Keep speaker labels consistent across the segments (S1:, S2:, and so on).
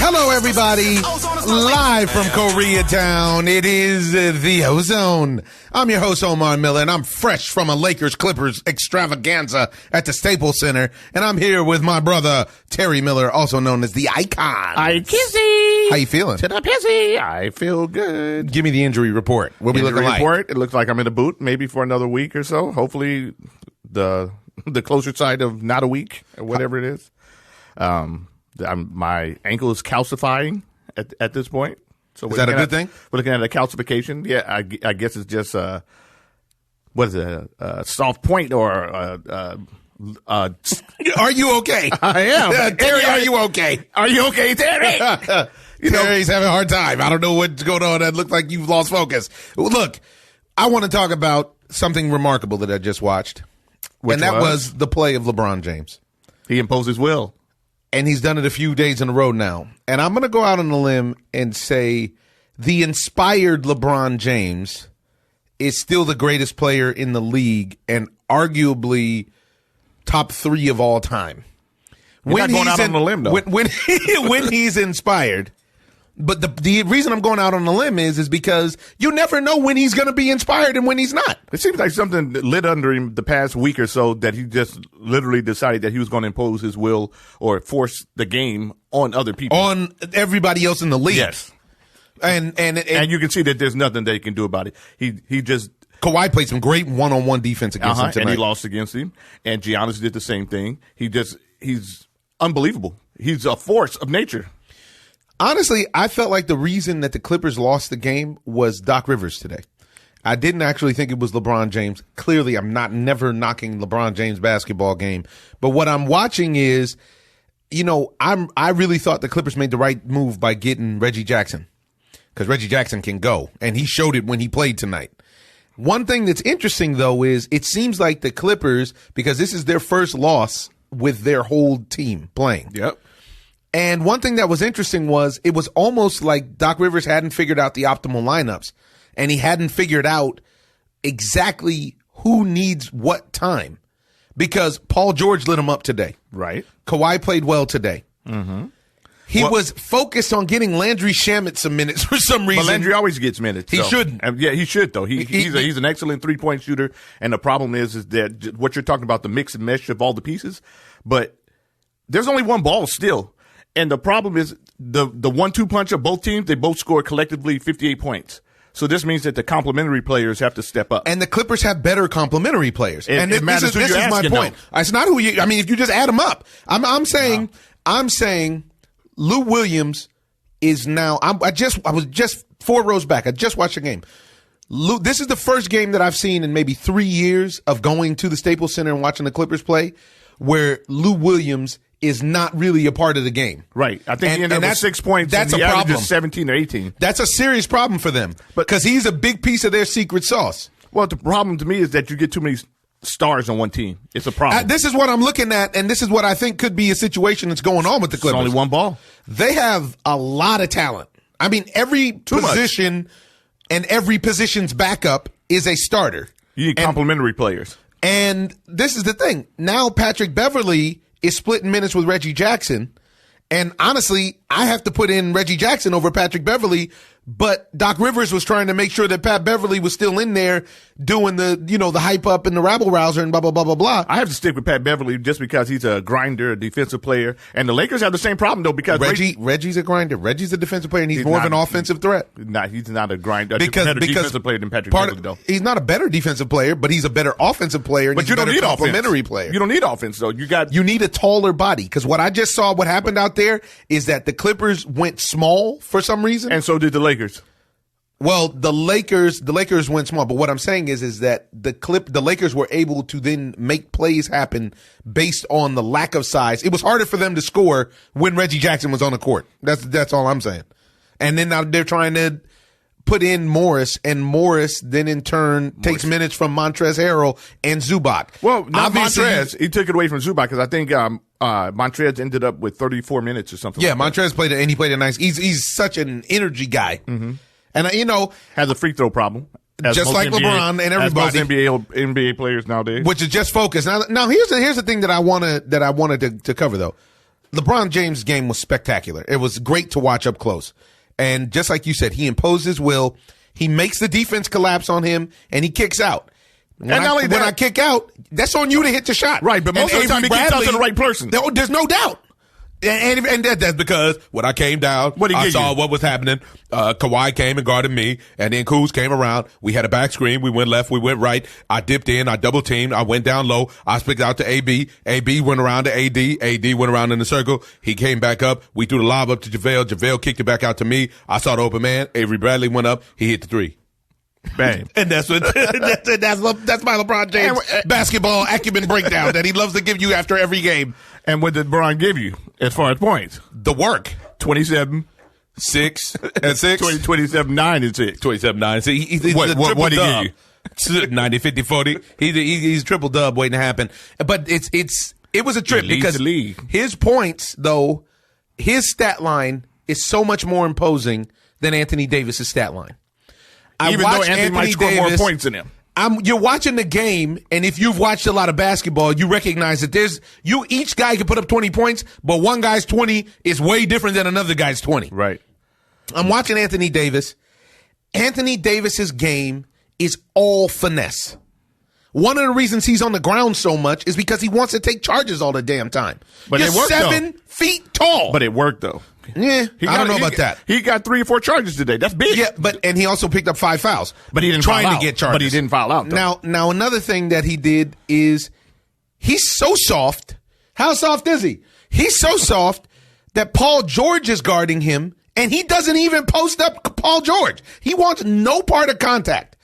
S1: Hello, everybody. Live from Koreatown, it is the OZone. I'm your host, Omar Miller, and I'm fresh from a Lakers-Clippers extravaganza at the Staples Center, and I'm here with my brother, Terry Miller, also known as the Icon.
S2: Kizzy.
S1: How you feeling?
S2: To the pissy. I feel good.
S1: Give me the injury report. What we looking like?
S2: It looks like I'm in a boot, maybe for another week or so. Hopefully, the closer side of not a week or whatever it is. My ankle is calcifying at this point. So
S1: is that a good thing?
S2: We're looking at a calcification. Yeah, I guess it's just what is it? A soft point or
S1: Are you okay?
S2: I am.
S1: Terry, are you okay?
S2: Are you okay, Terry?
S1: Terry's having a hard time. I don't know what's going on. That looks like you've lost focus. Look, I want to talk about something remarkable that I just watched. And that was the play of LeBron James.
S2: He imposed his will.
S1: And he's done it a few days in a row now. And I'm going to go out on a limb and say the inspired LeBron James is still the greatest player in the league and arguably top 3 of all time.
S2: You're not going out on a limb, though.
S1: When he's inspired. But the reason I'm going out on a limb is because you never know when he's going to be inspired and when he's not.
S2: It seems like something lit under him the past week or so that he just literally decided that he was going to impose his will or force the game on other people.
S1: On everybody else in the league.
S2: Yes.
S1: And
S2: you can see that there's nothing that he can do about it. He just...
S1: Kawhi played some great one-on-one defense against him tonight.
S2: And he lost against him. And Giannis did the same thing. He's unbelievable. He's a force of nature.
S1: Honestly, I felt like the reason that the Clippers lost the game was Doc Rivers today. I didn't actually think it was LeBron James. Clearly, I'm never knocking LeBron James' basketball game. But what I'm watching is, I really thought the Clippers made the right move by getting Reggie Jackson. Because Reggie Jackson can go. And he showed it when he played tonight. One thing that's interesting, though, is it seems like the Clippers, because this is their first loss with their whole team playing.
S2: Yep.
S1: And one thing that was interesting was it was almost like Doc Rivers hadn't figured out the optimal lineups, and he hadn't figured out exactly who needs what time, because Paul George lit him up today.
S2: Right.
S1: Kawhi played well today.
S2: Mm-hmm.
S1: He was focused on getting Landry Shamet some minutes for some reason.
S2: But Landry always gets minutes.
S1: He shouldn't.
S2: Yeah, he should, though. He's an excellent three-point shooter, and the problem is that what you're talking about, the mix and mesh of all the pieces, but there's only one ball still. And the problem is the 1-2 punch of both teams, they both scored collectively 58 points. So this means that the complementary players have to step up.
S1: And the Clippers have better complementary players. And this is my point.
S2: Though.
S1: It's not who you, I mean, if you just add them up, I'm saying Lou Williams is now, I was just 4 rows back. I just watched the game. This is the first game that I've seen in maybe 3 years of going to the Staples Center and watching the Clippers play where Lou Williams is not really a part of the game.
S2: Right. I think he ended up with 6 points.
S1: That's
S2: and
S1: a problem.
S2: 17 or 18.
S1: That's a serious problem for them because he's a big piece of their secret sauce.
S2: Well, the problem to me is that you get too many stars on one team. It's a problem.
S1: This is what I'm looking at, and this is what I think could be a situation that's going on with the Clippers.
S2: It's only one ball.
S1: They have a lot of talent. I mean, every position and every position's backup is a starter.
S2: You need complementary players.
S1: And this is the thing. Now Patrick Beverley is splitting minutes with Reggie Jackson. And honestly, I have to put in Reggie Jackson over Patrick Beverley, but Doc Rivers was trying to make sure that Pat Beverley was still in there doing the hype up and the rabble rouser and blah, blah, blah, blah, blah.
S2: I have to stick with Pat Beverley just because he's a grinder, a defensive player. And the Lakers have the same problem, though, because
S1: Reggie's a grinder. Reggie's a defensive player, and he's more of an offensive threat.
S2: He's not a grinder.
S1: Because
S2: defensive player than Patrick Beverley, though.
S1: He's not a better defensive player, but he's a better offensive player. And
S2: but you don't need
S1: complementary
S2: offense.
S1: player.
S2: You don't need offense, though. You need
S1: a taller body. Because what I just saw, what happened out there is that the Clippers went small for some reason,
S2: and so did the Lakers.
S1: Well, the Lakers went small, but what I'm saying is that the Lakers were able to then make plays happen based on the lack of size. It was harder for them to score when Reggie Jackson was on the court. That's all I'm saying. And then now they're trying to put in Morris, and Morris then in turn takes minutes from Montrezl Harrell and Zubac.
S2: Well, not Montrezl. He took it away from Zubac because I think Montrezl ended up with 34 minutes or something.
S1: Yeah, like Montrezl played it, and he played it nice. He's such an energy guy.
S2: Mm-hmm.
S1: And,
S2: has a free throw problem.
S1: Just like LeBron and everybody.
S2: As most NBA players nowadays.
S1: Which is just focus. Now here's the thing that I wanted to cover, though. LeBron James' game was spectacular. It was great to watch up close. And just like you said, he imposed his will. He makes the defense collapse on him, and he kicks out. When I kick out, that's on you to hit the shot.
S2: Right, but most of the time he kicks out to the right person.
S1: There's no doubt. And that's because when I came down, I saw what was happening. Kawhi came and guarded me, and then Kuz came around. We had a back screen. We went left. We went right. I dipped in. I double teamed. I went down low. I spicked out to AB. AB went around to AD. AD went around in the circle. He came back up. We threw the lob up to JaVale. JaVale kicked it back out to me. I saw the open man. Avery Bradley went up. He hit the three.
S2: Bang.
S1: And that's my LeBron James basketball acumen breakdown that he loves to give you after every game.
S2: And what did LeBron give you as far as points?
S1: The work.
S2: 27,
S1: 6, and 6.
S2: 27, 9, and 6.
S1: 27, 9. So he's
S2: what did he give you?
S1: 90, 50, 40. He's triple dub waiting to happen. But it was a trip because his points, though, his stat line is so much more imposing than Anthony Davis' stat line.
S2: Even though Anthony might score more points than him.
S1: You're watching the game, and if you've watched a lot of basketball, you recognize that each guy can put up 20 points, but one guy's 20 is way different than another guy's 20.
S2: Right.
S1: I'm watching Anthony Davis. Anthony Davis's game is all finesse. One of the reasons he's on the ground so much is because he wants to take charges all the damn time.
S2: But
S1: You're
S2: it worked,
S1: 7 feet tall.
S2: But it worked, though.
S1: Yeah, I don't know about that.
S2: He got 3 or 4 charges today. That's big.
S1: Yeah, and he also picked up 5 fouls.
S2: But he didn't
S1: trying
S2: foul out.
S1: to get charges.
S2: But he didn't foul out, though.
S1: Now another thing that he did is he's so soft. How soft is he? He's so soft that Paul George is guarding him, and he doesn't even post up Paul George. He wants no part of contact.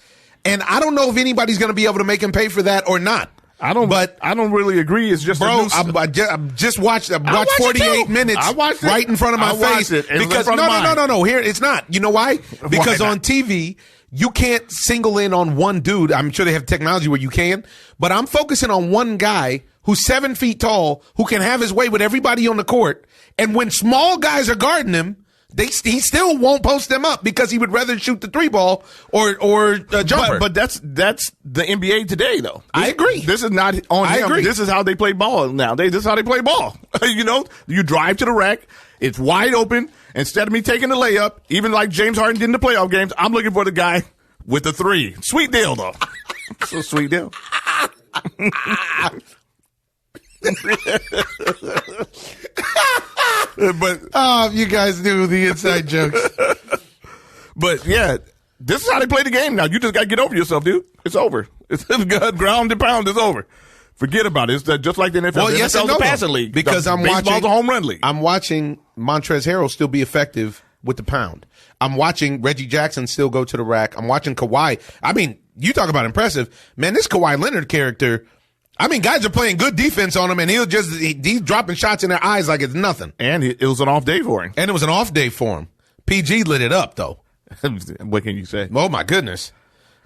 S1: And I don't know if anybody's going to be able to make him pay for that or not.
S2: I don't really agree. It's just
S1: I just watched 48 minutes right in front of my face. Because no. Here it's not. You know why? Because on TV you can't single in on one dude. I'm sure they have technology where you can, but I'm focusing on one guy who's 7 feet tall, who can have his way with everybody on the court. And when small guys are guarding him, he still won't post them up because he would rather shoot the 3-ball or jumper.
S2: But that's the NBA today, though.
S1: I agree.
S2: This is not on him. Agree. This is how they play ball nowadays. This is how they play ball. You drive to the rack. It's wide open. Instead of me taking the layup, even like James Harden did in the playoff games, I'm looking for the guy with the 3. Sweet deal, though. It's a sweet deal.
S1: But you guys do the inside jokes.
S2: But yeah, this is how they play the game now. You just got to get over yourself, dude. It's over. It's ground and pound. It's over. Forget about it. It's just like the NFL.
S1: Well, yes,
S2: NFL's a passing league.
S1: Because
S2: baseball's a home run league.
S1: I'm watching Montrezl Harrell still be effective with the pound. I'm watching Reggie Jackson still go to the rack. I'm watching Kawhi. I mean, you talk about impressive. Man, this Kawhi Leonard character, I mean, guys are playing good defense on him, and he's dropping shots in their eyes like it's nothing.
S2: And it was an off day for him.
S1: And it was an off day for him. PG lit it up, though.
S2: What can you say?
S1: Oh, my goodness.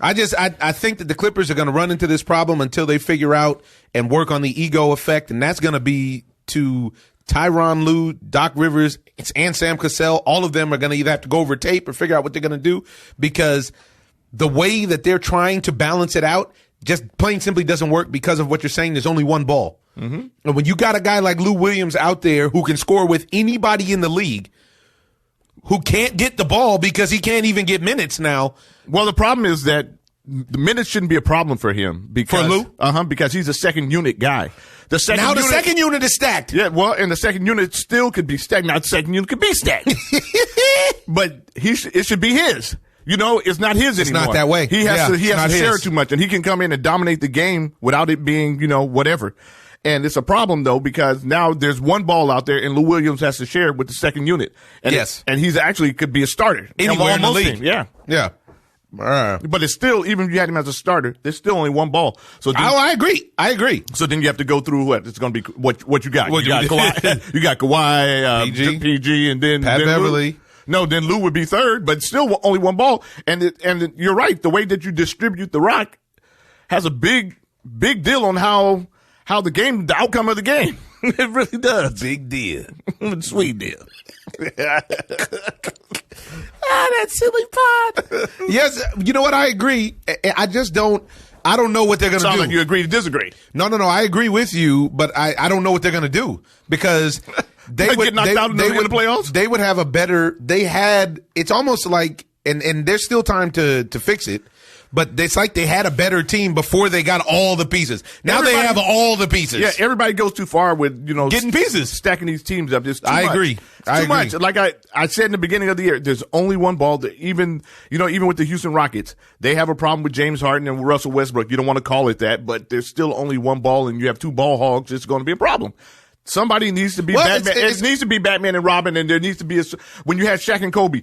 S1: I think that the Clippers are going to run into this problem until they figure out and work on the ego effect, and that's going to be to Tyronn Lue, Doc Rivers, and Sam Cassell. All of them are going to either have to go over tape or figure out what they're going to do, because the way that they're trying to balance it out just plain simply doesn't work because of what you're saying. There's only one ball. Mm-hmm. And when you got a guy like Lou Williams out there who can score with anybody in the league, who can't get the ball because he can't even get minutes now.
S2: Well, the problem is that the minutes shouldn't be a problem for him.
S1: For Lou?
S2: Because he's a second unit guy. The second
S1: unit is stacked.
S2: Yeah, well, and the second unit still could be stacked. Now, the second unit could be stacked. But it should be his. It's not his anymore. It's
S1: not that way.
S2: He has to share too much, and he can come in and dominate the game without it being, whatever. And it's a problem, though, because now there's one ball out there, and Lou Williams has to share with the second unit. And
S1: yes.
S2: And he's actually could be a starter.
S1: Anywhere in the league.
S2: Yeah.
S1: Yeah.
S2: But it's still, even if you had him as a starter, there's still only one ball. So
S1: I agree.
S2: So then you have to go through what? It's going to be what you got. You got Kawhi, PG, and then
S1: Pat Beverly.
S2: Lou. No, then Lou would be third, but still only one ball. And you're right. The way that you distribute the rock has a big deal on how the outcome of the game. It really does.
S1: Big deal.
S2: Sweet deal.
S1: That silly pod. Yes, you know what? I agree. I don't know what they're going to do.
S2: Sounds like you agree to disagree.
S1: No. I agree with you, but I don't know what they're going to do, because they
S2: would get knocked out in the playoffs.
S1: They would have a better. It's almost like, and there's still time to fix it. But it's like they had a better team before they got all the pieces. Now they have all the pieces.
S2: Yeah, everybody goes too far with,
S1: getting pieces,
S2: stacking these teams up. It's too
S1: much.
S2: Agree. It's too much. Like I said in the beginning of the year, there's only one ball that even with the Houston Rockets, they have a problem with James Harden and Russell Westbrook. You don't want to call it that, but there's still only one ball and you have two ball hogs. It's going to be a problem. Somebody needs to be Batman. It needs to be Batman and Robin, and there needs to be when you have Shaq and Kobe.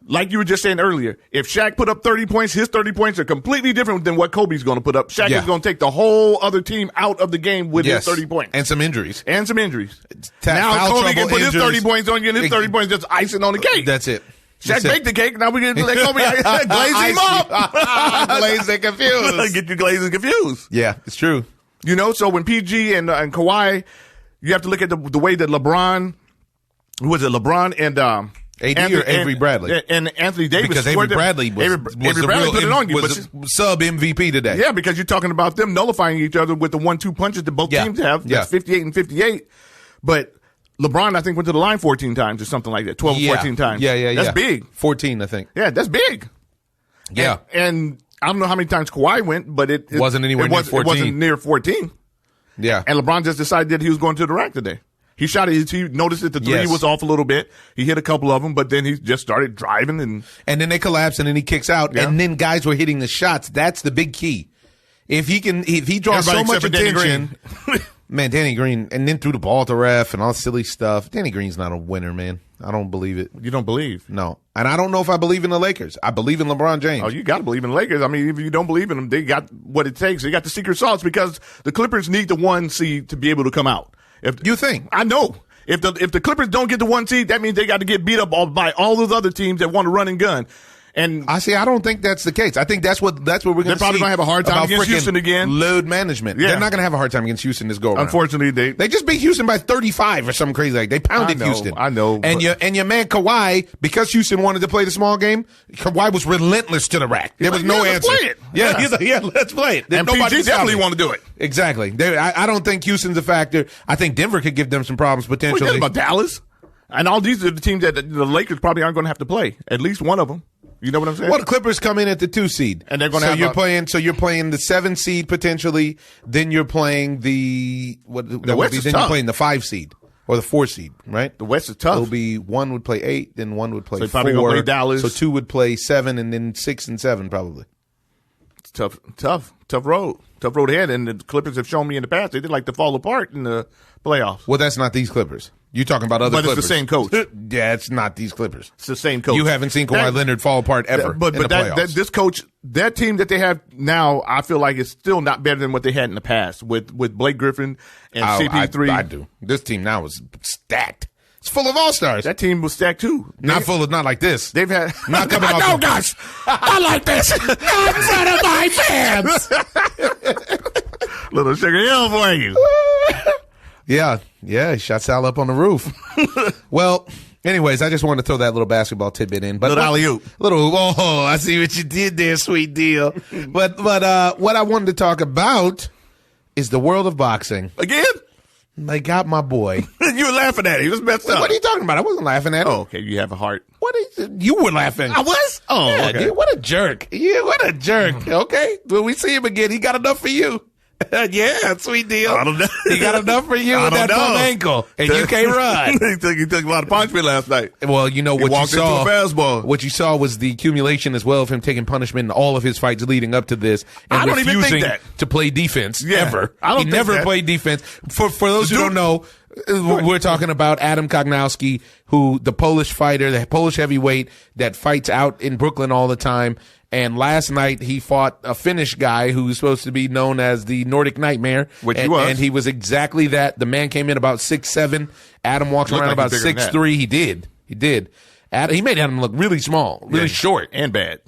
S2: Like you were just saying earlier, if Shaq put up 30 points, his 30 points are completely different than what Kobe's going to put up. Shaq is going to take the whole other team out of the game with his 30 points.
S1: And some injuries.
S2: Now Kobe can put his 30 points on you, and his 30 points just icing on the cake.
S1: That's it.
S2: Shaq baked the cake. Now we're going to let Kobe glaze him up.
S1: Glaze and confused.
S2: Get you glazed and confused.
S1: Yeah, it's true.
S2: So when PG and Kawhi, you have to look at the way that LeBron, who was it, LeBron and
S1: AD or Avery Bradley?
S2: And Anthony Davis.
S1: Because Avery Bradley was put it on you. Was sub MVP today.
S2: Yeah, because you're talking about them nullifying each other with the 1-2 punches that both teams have. That's 58 and 58. But LeBron, I think, went to the line 14 times or something like that. 12 or 14 times.
S1: Yeah.
S2: That's big.
S1: 14, I think.
S2: Yeah, that's big.
S1: Yeah.
S2: And I don't know how many times Kawhi went, but it
S1: wasn't anywhere near 14.
S2: It wasn't near 14.
S1: Yeah.
S2: And LeBron just decided that he was going to the rack today. He shot it. He noticed that the three was off a little bit. He hit a couple of them, but then he just started driving and
S1: then they collapse, and then he kicks out, and then guys were hitting the shots. That's the big key. If he draws so much attention, man, Danny Green, and then threw the ball at the ref and all silly stuff. Danny Green's not a winner, man. I don't believe it.
S2: You don't believe?
S1: No, and I don't know if I believe in the Lakers. I believe in LeBron James.
S2: Oh, you got to believe in the Lakers. I mean, if you don't believe in them, they got what it takes. They got the secret sauce because the Clippers need the 1 seed to be able to come out.
S1: You think?
S2: I know. If the Clippers don't get the 1 seed, that means they got to get beat up by all those other teams that want to run and gun. And
S1: I don't think that's the case. I think that's what we're going to see.
S2: They're probably going to have a hard time against Houston again.
S1: Load management. Yeah. They're not going to have a hard time against Houston this go around.
S2: Unfortunately, they
S1: just beat Houston by 35 or something crazy like they pounded Houston.
S2: I know.
S1: And your man Kawhi, because Houston wanted to play the small game, Kawhi was relentless to the rack. There was no answer.
S2: Let's play it.
S1: Yeah, he's like, let's play it.
S2: And PG definitely want to do it.
S1: Exactly. I don't think Houston's a factor. I think Denver could give them some problems potentially.
S2: What about Dallas? And all these are the teams that the Lakers probably aren't going to have to play. At least one of them. You know what I'm saying?
S1: Well, the Clippers come in at the 2 seed,
S2: and they're going to.
S1: So you're playing the 7 seed potentially. Then you're playing the
S2: West is
S1: then
S2: tough.
S1: You're playing the 5 seed or the 4 seed, right?
S2: The West is tough.
S1: It'll be 1 would play 8, then 1 would play 4.
S2: Probably going to play Dallas.
S1: So 2 would play 7, and then 6 and 7 probably.
S2: It's tough road ahead. And the Clippers have shown me in the past they did like to fall apart in the playoffs.
S1: Well, that's not these Clippers. You're talking about other Clippers.
S2: But it's the same coach.
S1: Yeah, it's not these Clippers.
S2: It's the same coach.
S1: You haven't seen Kawhi Leonard fall apart ever in the playoffs.
S2: This coach, that team that they have now, I feel like it's still not better than what they had in the past with Blake Griffin and CP3.
S1: I do. This team now is stacked. It's full of all-stars.
S2: That team was stacked too.
S1: Not like this.
S2: They've had
S1: not coming off.
S2: No, guys, I like this. Not in front of my fans. Little Sugar Hill for you.
S1: Yeah, he shot Sal up on the roof. Well, anyways, I just wanted to throw that little basketball tidbit in. But
S2: little alley-oop.
S1: I see what you did there, sweet deal. But what I wanted to talk about is the world of boxing.
S2: Again?
S1: They got my boy.
S2: You were laughing at him. He was messed up.
S1: What are you talking about? I wasn't laughing at him.
S2: Oh, okay. You have a heart.
S1: You were laughing.
S2: I was? Oh,
S1: yeah,
S2: okay.
S1: Dude, what a jerk. Yeah, what a jerk. Okay. When we see him again, he got enough for you. Yeah, sweet deal.
S2: I don't know.
S1: He got enough for you with that bum ankle, and you can't run.
S2: He took a lot of punishment last night.
S1: Well, you know what you saw.
S2: Into a fastball.
S1: What you saw was the accumulation as well of him taking punishment in all of his fights leading up to this, and
S2: I don't even
S1: refusing
S2: think that.
S1: to play defense ever.
S2: I don't
S1: he never played defense. For those who don't know, we're talking about Adam Kownacki, who the Polish fighter, the Polish heavyweight that fights out in Brooklyn all the time. And last night he fought a Finnish guy who's supposed to be known as the Nordic Nightmare.
S2: Which he was.
S1: And he was exactly that. The man came in about 6'7". Adam walks around about 6'3". He did. He made Adam look really small, really short.
S2: And bad.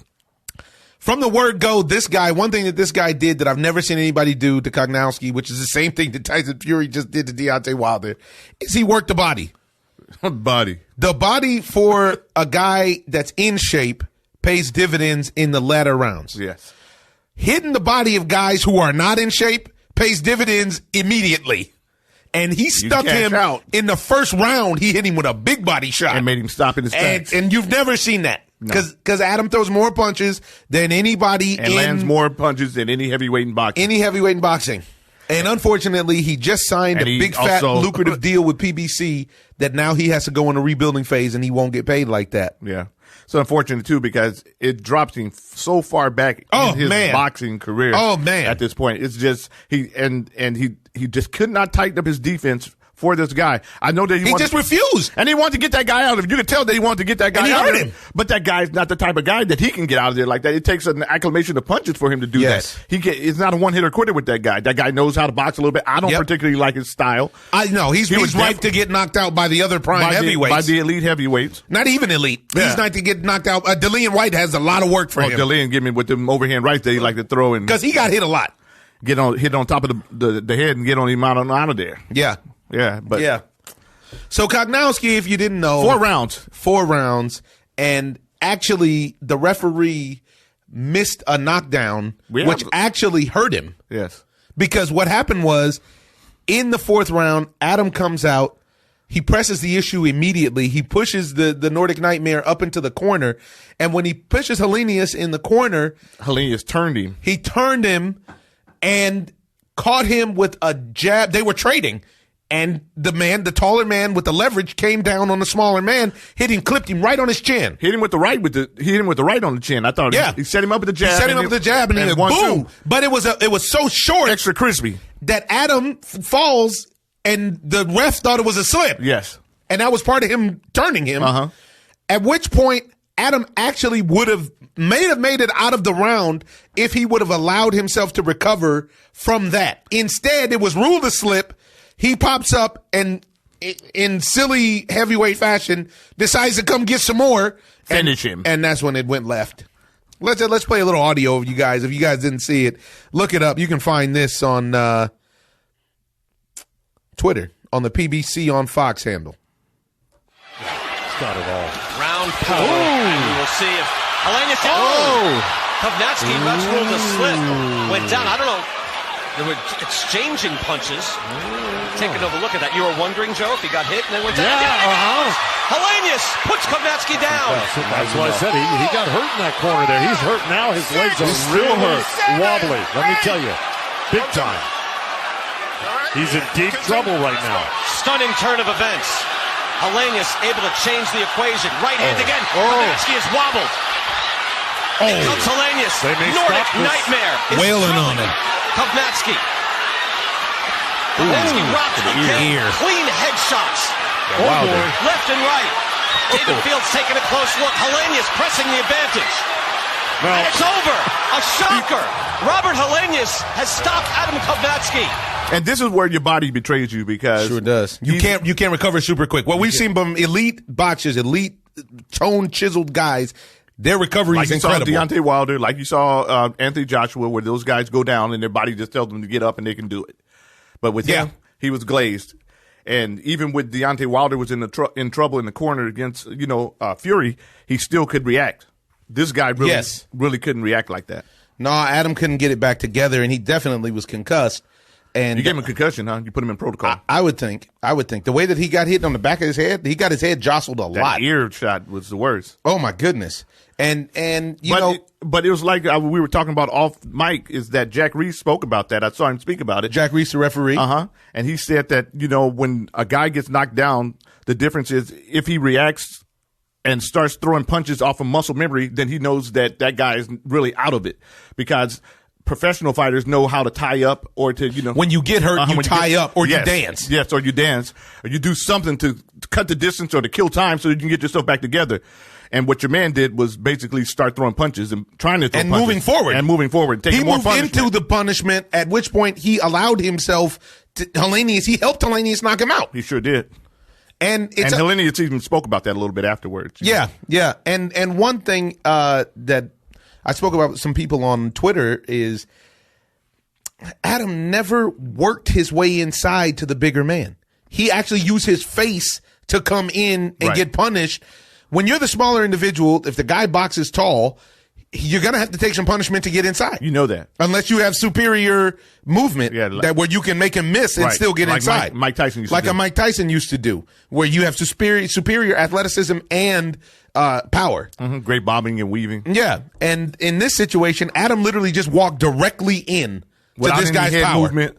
S1: From the word go, this guy, one thing that this guy did that I've never seen anybody do to Kownacki, which is the same thing that Tyson Fury just did to Deontay Wilder, is he worked the body. The body for a guy that's in shape pays dividends in the latter rounds.
S2: Yes.
S1: Hitting the body of guys who are not in shape pays dividends immediately. And he stuck him out. In the first round. He hit him with a big body shot.
S2: And made him stop in his tracks.
S1: And you've never seen that. Because Adam throws more punches than anybody
S2: and lands more punches than any heavyweight in boxing. And unfortunately, he just signed a big, fat, lucrative deal with PBC that now he has to go in a rebuilding phase and he won't get paid like that. Yeah. It's unfortunate, too, because it drops him so far back in his boxing career.
S1: Oh, man.
S2: At this point. It's just he just could not tighten up his defense for this guy. I know that
S1: he just refused.
S2: And he wanted to get that guy out of it. You could tell that he wanted to get that guy out of it. But that guy's not the type of guy that he can get out of there like that. It takes an acclamation of punches for him to do that. It's not a one-hitter quitter with that guy. That guy knows how to box a little bit. I don't particularly like his style.
S1: I know. He's ripe to get knocked out by the other prime heavyweights.
S2: By the elite heavyweights.
S1: Not even elite. Yeah. He's not to get knocked out. Dillian White has a lot of work for him.
S2: Dillian give me with them overhand rights that he like to throw in.
S1: Because he got hit a lot.
S2: Hit on top of the head and get on him out of there.
S1: Yeah.
S2: Yeah. But
S1: yeah. So Kownacki, if you didn't know,
S2: 4 rounds,
S1: and actually the referee missed a knockdown, which actually hurt him.
S2: Yes,
S1: because what happened was in the 4th round, Adam comes out, he presses the issue immediately. He pushes the Nordic Nightmare up into the corner, and when he pushes Helenius in the corner,
S2: Helenius turned him.
S1: He turned him and caught him with a jab. They were trading. And the taller man with the leverage came down on the smaller man, clipped him right on his chin.
S2: Hit him with the right on the chin. I thought he set him up with the jab.
S1: He set him up with the jab and he went boom. But it was so short,
S2: extra crispy,
S1: that Adam falls and the ref thought it was a slip.
S2: Yes.
S1: And that was part of him turning him.
S2: Uh-huh.
S1: At which point Adam actually may have made it out of the round if he would have allowed himself to recover from that. Instead, it was ruled a slip. He pops up and, in silly heavyweight fashion, decides to come get some more.
S2: Finish him.
S1: And that's when it went left. Let's play a little audio of you guys. If you guys didn't see it, look it up. You can find this on Twitter, on the PBC on Fox handle.
S3: It's not at all.
S4: Round power. And we will see if Helenius. Kownacki, that's ruled a slip. Went down. I don't know. They were exchanging punches. Taking a look at that. You were wondering, Joe, if he got hit and then went down.
S3: Yeah,
S4: Helenius puts Kownacki down.
S3: That's what I said. He got hurt in that corner there. He's hurt now. His legs are real hurt. Wobbly. Let me tell you. Big time. He's in deep trouble right now.
S4: Stunning turn of events. Helenius able to change the equation. Right hand again. Kownacki is wobbled. Here comes Helenius. Nordic Nightmare is
S1: wailing on him.
S4: Kownacki. Kownacki rocked again. Clean headshots. Left and right. David Fields taking a close look. Helenius pressing the advantage. And it's over. A shocker. Robert Helenius has stopped Adam Kownacki.
S2: And this is where your body betrays you, because
S1: sure does. You can't recover super quick. What we've seen from elite boxers, elite toned, chiseled guys, their recovery is incredible.
S2: Like you saw Deontay Wilder, like you saw Anthony Joshua, where those guys go down and their body just tells them to get up and they can do it. But with him, he was glazed. And even with Deontay Wilder was in trouble in the corner against Fury, he still could react. This guy really couldn't react like that.
S1: No, Adam couldn't get it back together, and he definitely was concussed. And
S2: you gave him a concussion, huh? You put him in protocol.
S1: I would think. The way that he got hit on the back of his head, he got his head jostled a lot.
S2: That ear shot was the worst.
S1: Oh my goodness! But
S2: it was like we were talking about off mic. Is that Jack Reese spoke about that? I saw him speak about it.
S1: Jack Reese, the referee.
S2: And he said that when a guy gets knocked down, the difference is if he reacts and starts throwing punches off of muscle memory, then he knows that guy is really out of it, because professional fighters know how to tie up or to,
S1: when you get hurt, you tie up or you dance.
S2: Yes, or you dance or you do something to cut the distance or to kill time so you can get yourself back together. And what your man did was basically start throwing punches and trying to throw punches. Moving forward. Taking more punishment.
S1: He moved into the punishment, at which point he allowed himself to Helenius. He helped Helenius knock him out.
S2: He sure did.
S1: And
S2: Helenius even spoke about that a little bit afterwards.
S1: Yeah. And one thing that I spoke about with some people on Twitter is Adam never worked his way inside to the bigger man. He actually used his face to come in and get punished. When you're the smaller individual, if the guy boxes tall, you're going to have to take some punishment to get inside.
S2: You know that.
S1: Unless you have superior movement that where you can make him miss and still get inside.
S2: Mike Tyson used to do.
S1: Mike Tyson used to do, where you have superior athleticism and power.
S2: Mm-hmm. Great bobbing and weaving.
S1: Yeah. And in this situation, Adam literally just walked directly in to this guy's
S2: head
S1: power.
S2: Movement,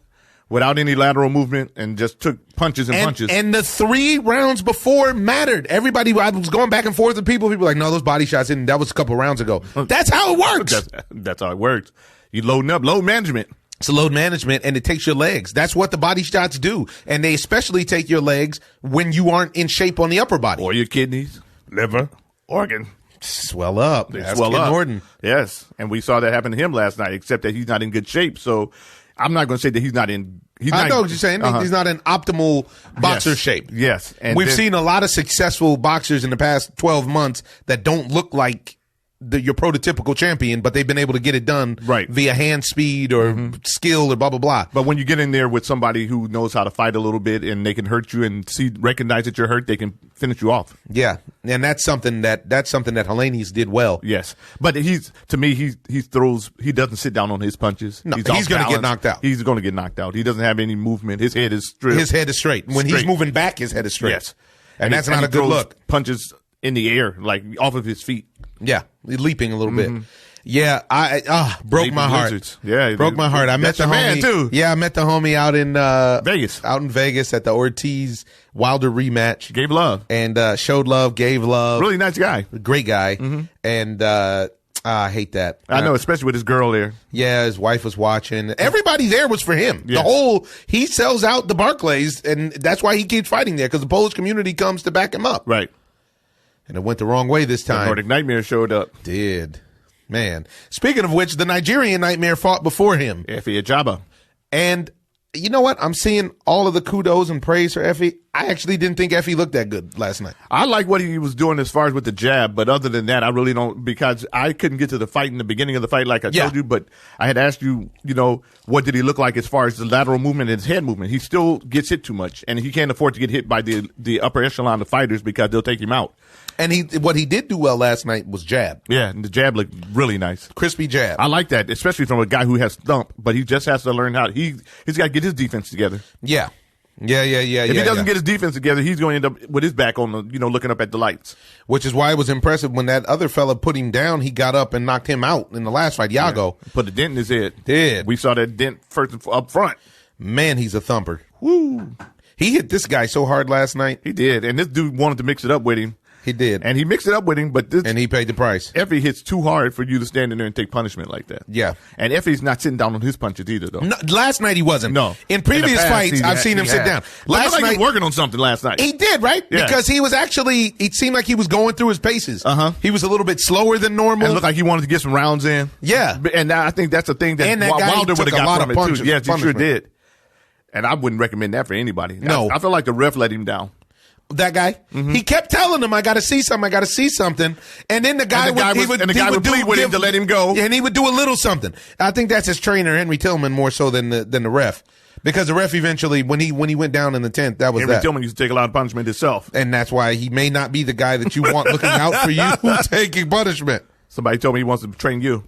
S2: without any lateral movement, and just took punches and punches.
S1: And the 3 rounds before mattered. Everybody, I was going back and forth with people. People were like, no, those body shots didn't. That was a couple rounds ago. That's how it works.
S2: That's how it works. You loading up, load management.
S1: It's load management, and it takes your legs. That's what the body shots do. And they especially take your legs when you aren't in shape on the upper body.
S2: Or your kidneys, liver, organ.
S1: Swell up.
S2: They swell up.
S1: Norton.
S2: Yes. And we saw that happen to him last night, except that he's not in good shape. So I'm not going to say that he's not in. I know what you're saying.
S1: He's not in optimal boxer shape.
S2: Yes.
S1: And we've seen a lot of successful boxers in the past 12 months that don't look like your prototypical champion, but they've been able to get it done via hand speed or skill or blah, blah, blah.
S2: But when you get in there with somebody who knows how to fight a little bit and they can hurt you and recognize that you're hurt, they can finish you off.
S1: Yeah. And that's something that Helenius did well.
S2: Yes. But he doesn't sit down on his punches.
S1: No, he's going to get knocked out.
S2: He's going to get knocked out. He doesn't have any movement. His head is straight.
S1: His head is straight. When he's moving back, his head is straight.
S2: Yes.
S1: And that's not a good look.
S2: Punches in the air, like off of his feet.
S1: Yeah, leaping a little bit. Yeah, broke my heart.
S2: Lizards. Yeah,
S1: broke my heart. I met the homie
S2: man too.
S1: Yeah, I met the homie out in
S2: Vegas.
S1: Out in Vegas at the Ortiz Wilder rematch.
S2: Gave love
S1: and showed love, gave love.
S2: Really nice guy,
S1: great guy. And I hate that.
S2: I know, especially with his girl there.
S1: Yeah, his wife was watching. Everybody there was for him.
S2: Yes.
S1: He sells out the Barclays, and that's why he keeps fighting there, because the Polish community comes to back him up.
S2: Right.
S1: And it went the wrong way this time.
S2: The Nordic Nightmare showed up.
S1: Did. Man. Speaking of which, the Nigerian Nightmare fought before him.
S2: Effie Ajaba.
S1: And you know what? I'm seeing all of the kudos and praise for Effie. I actually didn't think Effie looked that good last night.
S2: I like what he was doing as far as with the jab, but other than that, I really don't, because I couldn't get to the fight in the beginning of the fight like I told you, but I had asked you, what did he look like as far as the lateral movement and his head movement? He still gets hit too much, and he can't afford to get hit by the upper echelon of fighters because they'll take him out.
S1: And what he did do well last night was jab.
S2: Yeah, and the jab looked really nice.
S1: Crispy jab.
S2: I like that, especially from a guy who has thump, but he just has to learn how. He's got to get his defense together.
S1: Yeah. If
S2: he doesn't get his defense together, he's going to end up with his back on the, looking up at the lights.
S1: Which is why it was impressive when that other fella put him down, he got up and knocked him out in the last fight, Yago.
S2: Yeah. Put a dent in his head.
S1: Did.
S2: We saw that dent first up front.
S1: Man, he's a thumper.
S2: Woo.
S1: He hit this guy so hard last night.
S2: He did, and this dude wanted to mix it up with him.
S1: He did.
S2: And he mixed it up with him, but
S1: and he paid the price.
S2: Effie hits too hard for you to stand in there and take punishment like that.
S1: Yeah.
S2: And Effie's not sitting down on his punches either, though.
S1: No, last night he wasn't.
S2: No.
S1: In previous fights, I've seen him sit down.
S2: Last night he was working on something last night.
S1: He did, right?
S2: Yeah.
S1: Because he was actually, it seemed like he was going through his paces. He was a little bit slower than normal.
S2: And it looked like he wanted to get some rounds in.
S1: Yeah.
S2: And I think that's the thing that Wilder would have got from it, too. Yes, he sure did. And I wouldn't recommend that for anybody.
S1: No.
S2: I feel like the ref let him down.
S1: That guy, he kept telling him, "I got to see something. I got to see something." And then the guy would
S2: plead with him to let him go.
S1: And he would do a little something. I think that's his trainer, Henry Tillman, more so than the ref, because the ref eventually, when he went down in the 10th, that was
S2: Henry Tillman used to take a lot of punishment himself,
S1: and that's why he may not be the guy that you want looking out for you taking punishment.
S2: Somebody told me he wants to train you.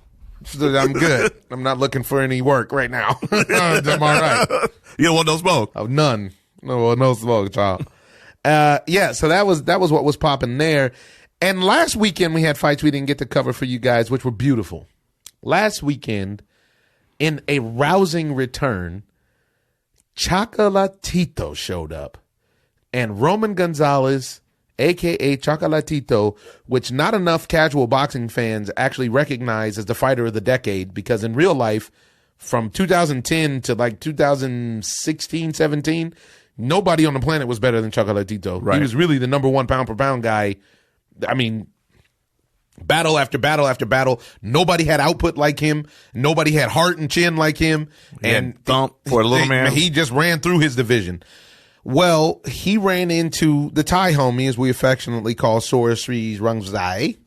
S1: I'm good. I'm not looking for any work right now. I'm all right.
S2: You don't want no smoke.
S1: Oh, none. No smoke, child. So that was what was popping there. And last weekend we had fights we didn't get to cover for you guys, which were beautiful. Last weekend, in a rousing return, Chocolatito showed up. And Roman Gonzalez, a.k.a. Chocolatito, which not enough casual boxing fans actually recognize as the fighter of the decade, because in real life, from 2010 to like 2016, 17, nobody on the planet was better than Chocolatito.
S2: Right.
S1: He was really the number one pound per pound guy. I mean, battle after battle after battle. Nobody had output like him. Nobody had heart and chin like him.
S2: And thump for a little man.
S1: He just ran through his division. Well, he ran into the Thai homie, as we affectionately call Sorcery Rungzai.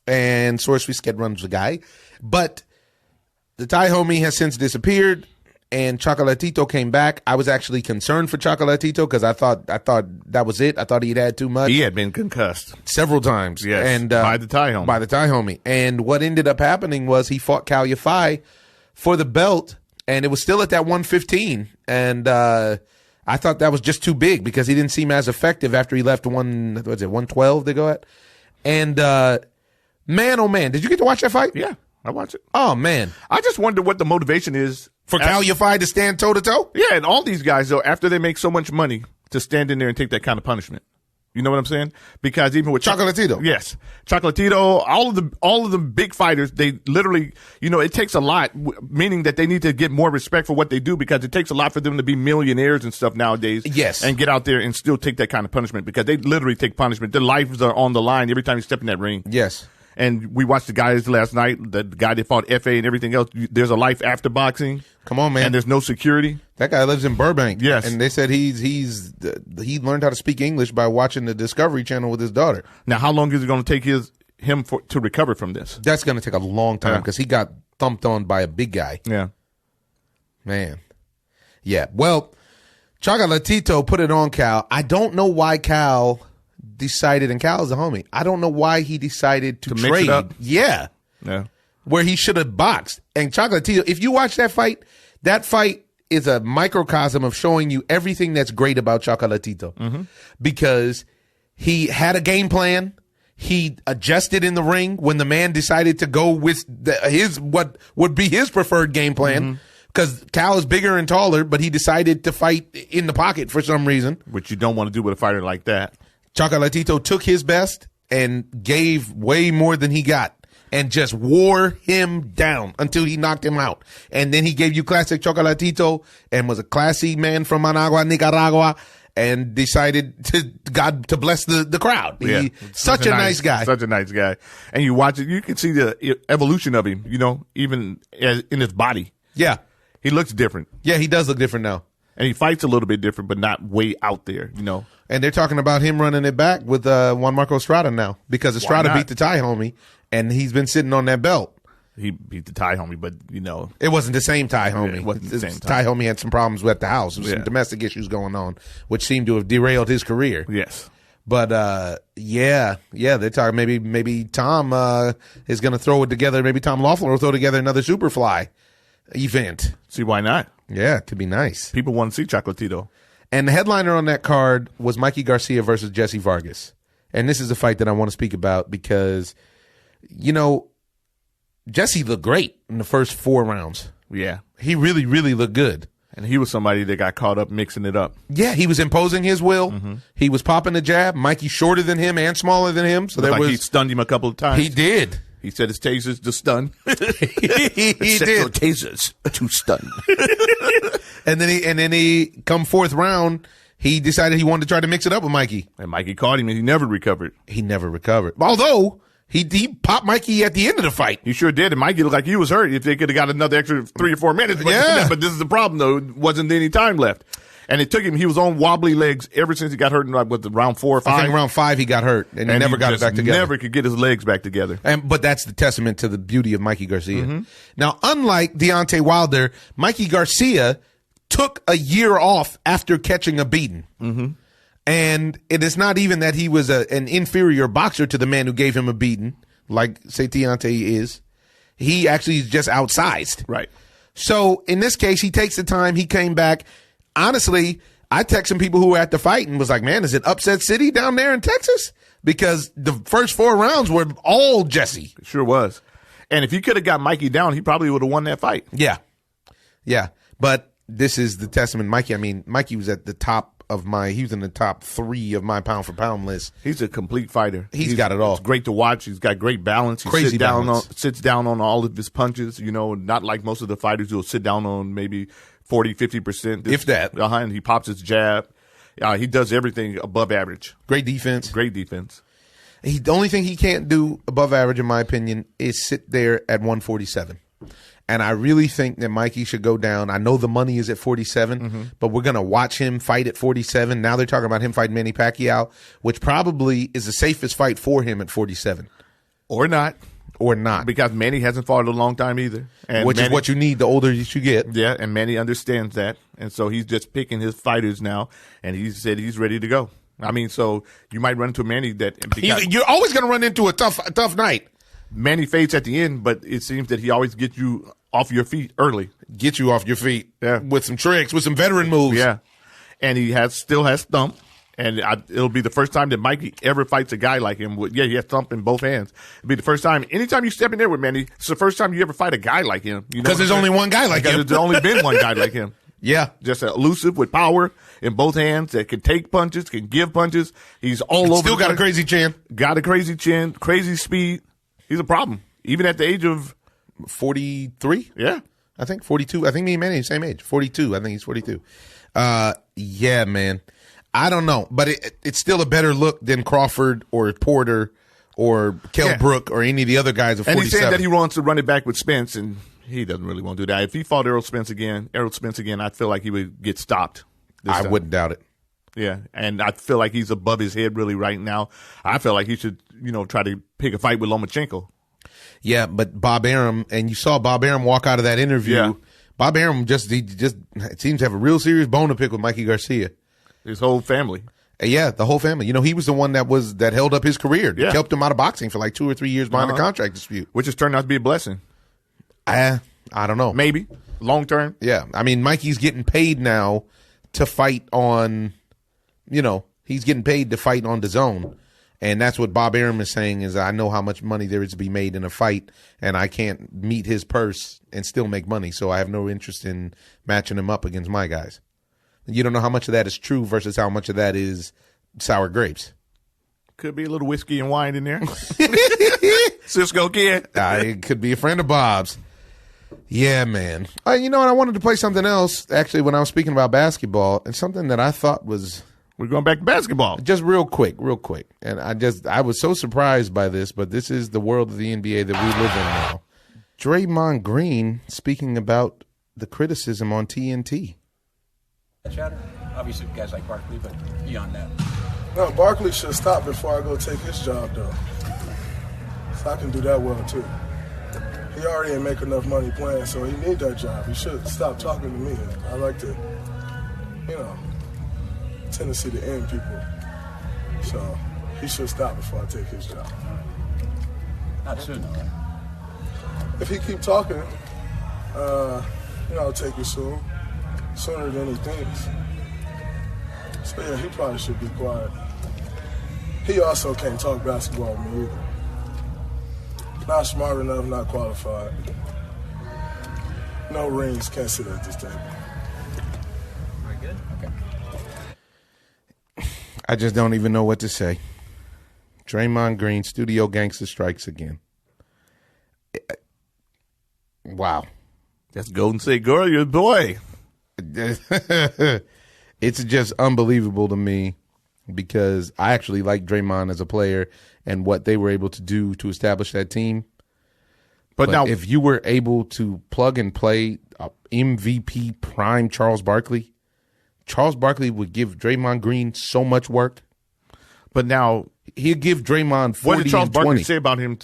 S1: And Sorcery Sked Rungzai. But the Thai homie has since disappeared. and Chocolatito came back, I was actually concerned for Chocolatito because I thought that was it. I thought he'd had too much.
S2: He had been concussed
S1: several times.
S2: Yes,
S1: and
S2: by the Thai homie.
S1: By the Thai homie. And what ended up happening was he fought Kal Yafai for the belt, and it was still at that 115. And I thought that was just too big because he didn't seem as effective after he left 112 to go at. And man, oh man, did you get to watch that fight?
S2: Yeah, I watched it.
S1: Oh man,
S2: I just wonder what the motivation is
S1: for Kal Yafai to stand toe to toe.
S2: Yeah, and all these guys though, after they make so much money, to stand in there and take that kind of punishment. You know what I'm saying? Because even with
S1: Chocolatito,
S2: yes, Chocolatito, all of the big fighters, they literally, it takes a lot, meaning that they need to get more respect for what they do because it takes a lot for them to be millionaires and stuff nowadays.
S1: Yes,
S2: and get out there and still take that kind of punishment because they literally take punishment. Their lives are on the line every time you step in that ring.
S1: Yes.
S2: And we watched the guys last night, the guy that fought FA and everything else. There's a life after boxing.
S1: Come on, man.
S2: And there's no security.
S1: That guy lives in Burbank.
S2: Yes.
S1: And they said he learned how to speak English by watching the Discovery Channel with his daughter.
S2: Now, how long is it going to take him to recover from this?
S1: That's going to take a long time because he got thumped on by a big guy.
S2: Yeah.
S1: Man. Yeah. Well, Chocolatito put it on Cal. I don't know why Cal decided, and Cal's a homie, I don't know why he decided to trade.
S2: Mix it up.
S1: Yeah. Where he should have boxed. And Chocolatito, if you watch that fight is a microcosm of showing you everything that's great about Chocolatito. Because he had a game plan. He adjusted in the ring when the man decided to go with what would be his preferred game plan. Because Cal is bigger and taller, but he decided to fight in the pocket for some reason.
S2: Which you don't want to do with a fighter like that.
S1: Chocolatito took his best and gave way more than he got and just wore him down until he knocked him out. And then he gave you classic Chocolatito and was a classy man from Managua, Nicaragua, and decided to bless the crowd.
S2: Yeah.
S1: Such a nice guy.
S2: Such a nice guy. And you watch it, you can see the evolution of him, even in his body.
S1: Yeah.
S2: He looks different.
S1: Yeah, he does look different now.
S2: And he fights a little bit different, but not way out there,
S1: And they're talking about him running it back with Juan Marco Estrada now because Estrada beat the Thai homie, and he's been sitting on that belt.
S2: He beat the Thai homie, but,
S1: It wasn't the same Thai homie.
S2: Yeah, it wasn't the same
S1: Thai homie had some problems with the house. There was some domestic issues going on, which seemed to have derailed his career.
S2: Yes.
S1: But, they're talking maybe Tom is going to throw it together. Maybe Tom Loeffler will throw together another Superfly event.
S2: See, why not?
S1: Yeah, it could be nice.
S2: People want to see Chocolatito.
S1: And the headliner on that card was Mikey Garcia versus Jesse Vargas. And this is a fight that I want to speak about because, Jesse looked great in the first 4 rounds.
S2: Yeah.
S1: He really, really looked good.
S2: And he was somebody that got caught up mixing it up.
S1: Yeah, he was imposing his will. He was popping the jab. Mikey shorter than him and smaller than him. So
S2: he stunned him a couple of times.
S1: He did.
S2: He said his tasers to stun.
S1: he did.
S2: Tasers to stun.
S1: And then he come 4th round, he decided he wanted to try to mix it up with Mikey.
S2: And Mikey caught him and he never recovered.
S1: Although he popped Mikey at the end of the fight.
S2: He sure did. And Mikey looked like he was hurt if they could have got another extra 3 or 4 minutes. But, but this is the problem though. It wasn't any time left. And it took him, he was on wobbly legs ever since he got hurt in round 4 or 5.
S1: I think round 5 he got hurt and he never got it back together.
S2: Never could get his legs back together.
S1: But that's the testament to the beauty of Mikey Garcia. Now, unlike Deontay Wilder, Mikey Garcia took a year off after catching a beating. And it is not even that he was an inferior boxer to the man who gave him a beating, like, say, Deontay is. He actually is just outsized.
S2: Right.
S1: So, in this case, he takes the time. He came back. Honestly, I text some people who were at the fight and was like, man, is it upset city down there in Texas? Because the first 4 rounds were all Jesse.
S2: It sure was. And if he could have got Mikey down, he probably would have won that fight.
S1: Yeah. But this is the testament. Mikey was at the top of he was in the top 3 of my pound for pound list.
S2: He's a complete fighter.
S1: He's got it all.
S2: It's great to watch. He's got great balance. He
S1: Crazy balance.
S2: Sits down on all of his punches, not like most of the fighters who will sit down on maybe 40, 50%.
S1: If that.
S2: And he pops his jab. He does everything above average.
S1: Great defense. The only thing he can't do above average, in my opinion, is sit there at 147. And I really think that Mikey should go down. I know the money is at 47, but we're going to watch him fight at 47. Now they're talking about him fighting Manny Pacquiao, which probably is the safest fight for him at 47.
S2: Or not.
S1: or not.
S2: Because Manny hasn't fought in a long time either. And
S1: Which is what you need the older you get.
S2: Yeah, and Manny understands that. And so he's just picking his fighters now, and he said he's ready to go. I mean, so you might run into Manny that
S1: you're always going to run into a tough night.
S2: Manny fades at the end, but it seems that he always gets you off your feet early.
S1: Get you off your feet with some tricks, with some veteran moves.
S2: Yeah, and he still has thump, and it'll be the first time that Mikey ever fights a guy like him. He has thump in both hands. It'll be the first time. Anytime you step in there with Manny, it's the first time you ever fight a guy like him.
S1: Because there's only one guy like him.
S2: There's only been one guy like him.
S1: Yeah.
S2: Just elusive with power in both hands that can take punches, can give punches. He's all over.
S1: Still got a crazy chin.
S2: Got a crazy chin, crazy speed. He's a problem. Even at the age of
S1: 43?
S2: Yeah.
S1: I think 42. I think me and Manny are the same age. 42. I think he's 42. Yeah, man. I don't know. But it's still a better look than Crawford or Porter or Kell Brook or any of the other guys of 47.
S2: And he's saying that he wants to run it back with Spence, and he doesn't really want to do that. If he fought Errol Spence again, I feel like he would get stopped.
S1: I wouldn't doubt it.
S2: Yeah, and I feel like he's above his head really right now. I feel like he should, try to pick a fight with Lomachenko.
S1: Yeah, but Bob Arum, and you saw Bob Arum walk out of that interview.
S2: Yeah.
S1: Bob Arum just seems to have a real serious bone to pick with Mikey Garcia.
S2: His whole family.
S1: Yeah, the whole family. He was the one that held up his career.
S2: Yeah.
S1: Helped him out of boxing for like 2 or 3 years behind the contract dispute.
S2: Which has turned out to be a blessing.
S1: I don't know.
S2: Maybe. Long term.
S1: Yeah. I mean, Mikey's getting paid now to fight on, he's getting paid to fight on DAZN. And that's what Bob Arum is saying is I know how much money there is to be made in a fight, and I can't meet his purse and still make money. So I have no interest in matching him up against my guys. You don't know how much of that is true versus how much of that is sour grapes.
S2: Could be a little whiskey and wine in there. Cisco Kid.
S1: It could be a friend of Bob's. Yeah, man. You know what? I wanted to play something else, actually, when I was speaking about basketball, and something that I thought was...
S2: We're going back to basketball.
S1: Just real quick. And I was so surprised by this, but this is the world of the NBA that we live in now. Draymond Green speaking about the criticism on TNT.
S5: Chatter. Obviously, guys like Barkley, but beyond that.
S6: No, Barkley should stop before I go take his job, though. So I can do that well, too. He already ain't make enough money playing, so he need that job. He should stop talking to me. I like to, tendency to end people. So he should stop before I take his job.
S5: Not soon, though, right?
S6: If he keep talking, I'll take it soon. Sooner than he thinks. So yeah, he probably should be quiet. He also can't talk basketball with me either. Not smart enough, not qualified. No rings, can't sit at this table.
S5: Very good. Okay.
S1: I just don't even know what to say. Draymond Green, studio gangster strikes again. Wow.
S2: That's Golden State Warriors, boy.
S1: It's just unbelievable to me because I actually like Draymond as a player and what they were able to do to establish that team. But now, if you were able to plug and play MVP prime Charles Barkley would give Draymond Green so much work.
S2: But now
S1: he'll give Draymond 40
S2: what did Charles
S1: and 20.
S2: Barkley say about him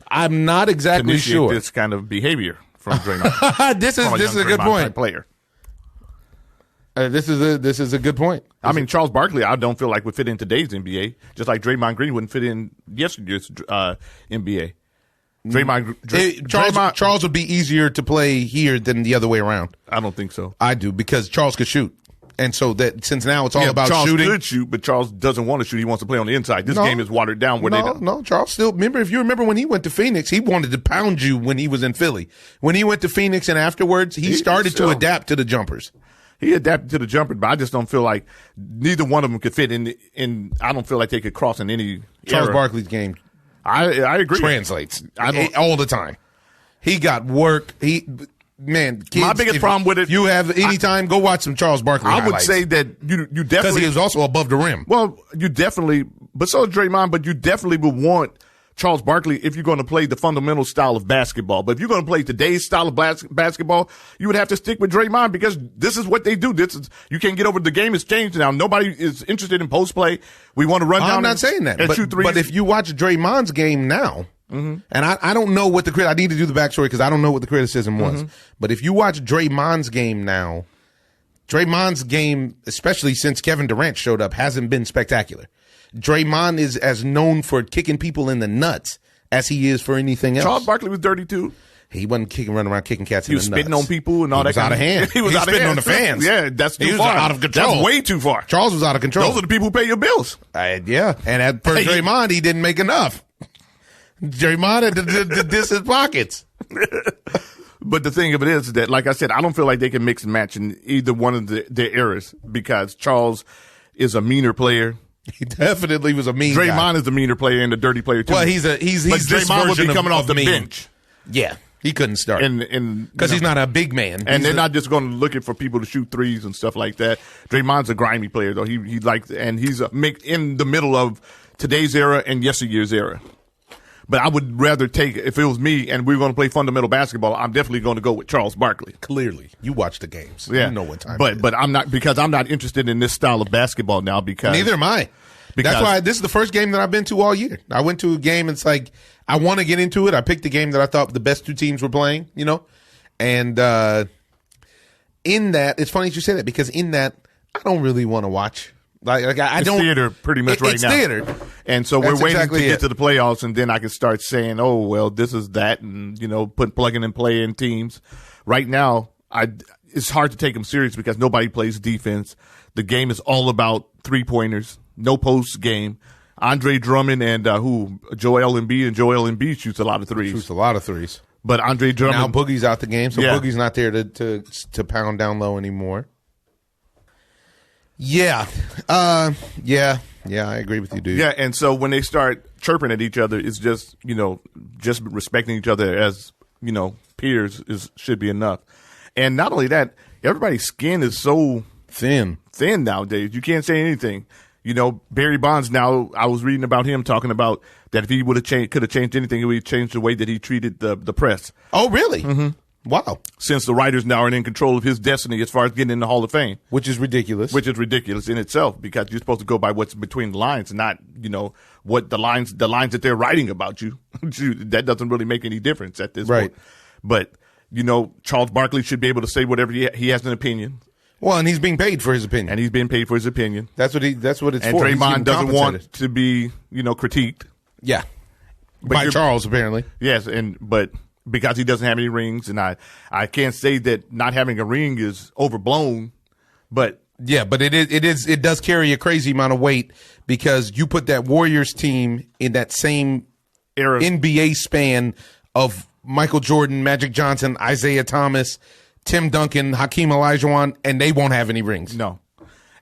S1: I'm not exactly sure.
S2: This kind of behavior from Draymond.
S1: This is a good point.
S2: Player.
S1: This is a good point.
S2: I mean, Charles Barkley, I don't feel like would fit in today's NBA, just like Draymond Green wouldn't fit in yesterday's NBA.
S1: Charles would be easier to play here than the other way around.
S2: I don't think so.
S1: I do, because Charles could shoot. And so that since now it's all about
S2: Charles
S1: shooting.
S2: Charles could shoot, but Charles doesn't want to shoot. He wants to play on the inside. This game is watered down.
S1: Charles still, if you remember when he went to Phoenix, he wanted to pound you when he was in Philly. When he went to Phoenix and afterwards, he started to adapt to the jumpers.
S2: He adapted to the jumper, but I just don't feel like neither one of them could fit in. I don't feel like they could cross in any
S1: Charles
S2: era.
S1: Barkley's game.
S2: I agree.
S1: Translates all the time. He got work. Kids,
S2: my biggest problem with it.
S1: If you have any time, go watch some Charles Barkley
S2: I
S1: highlights.
S2: would say that you definitely,
S1: because he was also above the rim.
S2: Well, you definitely, but so is Draymond. But you definitely would want Charles Barkley if you're going to play the fundamental style of basketball. But if you're going to play today's style of basketball, you would have to stick with Draymond because this is what they do. You can't get over. The game has changed now. Nobody is interested in post play. We want to run down.
S1: I'm not saying that,
S2: and shoot threes.
S1: But if you watch Draymond's game now, And I don't know what I need to do the backstory because I don't know what the criticism was. But if you watch Draymond's game now, Draymond's game, especially since Kevin Durant showed up, hasn't been spectacular. Draymond is as known for kicking people in the nuts as he is for anything else.
S2: Charles Barkley was dirty too.
S1: He wasn't running around kicking cats in the nuts.
S2: He was spitting on people and all that.
S1: Was out of hand.
S2: He was
S1: spitting on the fans.
S2: Yeah, that's too
S1: he was
S2: far.
S1: out of control.
S2: That's way too far.
S1: Charles was out of control.
S2: Those are the people who pay your bills.
S1: Yeah, and per Draymond, he didn't make enough. Draymond had to diss his pockets.
S2: But the thing of it is that, like I said, I don't feel like they can mix and match in either one of their eras because Charles is a meaner player.
S1: He definitely was a mean
S2: Draymond
S1: guy.
S2: is a meaner player and a dirty player too.
S1: Well, he's
S2: but
S1: this
S2: Draymond would be
S1: version
S2: coming off the
S1: mean.
S2: bench.
S1: Yeah, he couldn't start
S2: because
S1: he's not a big man,
S2: and they're not just going to looking for people to shoot threes and stuff like that. Draymond's a grimy player though. He and he's in the middle of today's era and yesteryear's era. But I would rather take, if it was me and we were going to play fundamental basketball, I'm definitely going to go with Charles Barkley.
S1: Clearly. You watch the games.
S2: Yeah.
S1: You know what time
S2: it is. But I'm not, because I'm not interested in this style of basketball now because.
S1: Neither am I. That's why this is the first game that I've been to all year. I went to a game, it's like, I want to get into it. I picked the game that I thought the best two teams were playing, you know? And in that, it's funny that you say that because in that, I don't really want to watch. Like I
S2: it's
S1: don't.
S2: Theater pretty much right now.
S1: It's theater.
S2: And so we're waiting
S1: exactly
S2: to get to the playoffs, and then I can start saying, "Oh, well, this is that," and plugging and playing teams. Right now, it's hard to take them serious because nobody plays defense. The game is all about 3-pointers, no post game. Andre Drummond and Joel Embiid, and Joel Embiid shoots a lot of threes.
S1: Shoots a lot of threes.
S2: But Andre Drummond
S1: now Boogie's out the game, so
S2: yeah.
S1: Boogie's not there to pound down low anymore. Yeah. Yeah, I agree with you, dude.
S2: Yeah, and so when they start chirping at each other, it's just, just respecting each other as, peers should be enough. And not only that, everybody's skin is so thin nowadays. You can't say anything. Barry Bonds now, I was reading about him talking about that if he could have changed anything, he would have changed the way that he treated the press.
S1: Oh, really?
S2: Mm-hmm.
S1: Wow.
S2: Since the writers now are in control of his destiny as far as getting in the Hall of Fame.
S1: Which is ridiculous.
S2: Which is ridiculous in itself because you're supposed to go by what's between the lines and not, what the lines that they're writing about you. That doesn't really make any difference at this point. But, Charles Barkley should be able to say whatever he has an opinion.
S1: Well, and he's being paid for his opinion.
S2: And he's being paid for his opinion.
S1: That's what it's for.
S2: And Draymond doesn't want to be, critiqued.
S1: Yeah. By Charles, apparently.
S2: Yes, but because he doesn't have any rings, and I can't say that not having a ring is overblown, but
S1: yeah, but it does carry a crazy amount of weight because you put that Warriors team in that same
S2: era
S1: NBA span of Michael Jordan, Magic Johnson, Isaiah Thomas, Tim Duncan, Hakeem Olajuwon, and they won't have any rings.
S2: No.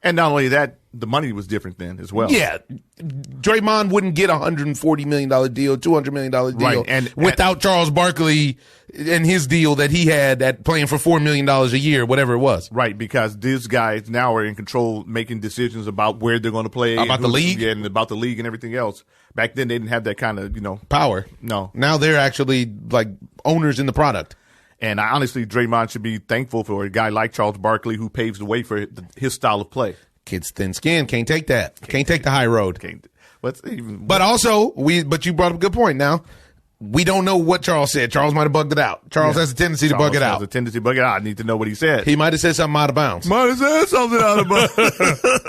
S2: And not only that, the money was different then as well.
S1: Yeah. Draymond wouldn't get a $140 million deal, $200 million deal
S2: right. and
S1: without Charles Barkley and his deal that he had at playing for $4 million a year, whatever it was.
S2: Right, because these guys now are in control, making decisions about where they're going to play.
S1: About the league?
S2: Yeah, and about the league and everything else. Back then, they didn't have that kind of,
S1: power.
S2: No.
S1: Now they're actually like owners in the product.
S2: And honestly, Draymond should be thankful for a guy like Charles Barkley who paves the way for his style of play.
S1: Kid's thin skin. Can't take that. Can't take the high road. But you brought up a good point now. We don't know what Charles said. Charles might have bugged it out. Charles has a tendency to bug it out.
S2: I need to know what he said.
S1: He might have said something out of bounds.
S2: Might have said something out of bounds.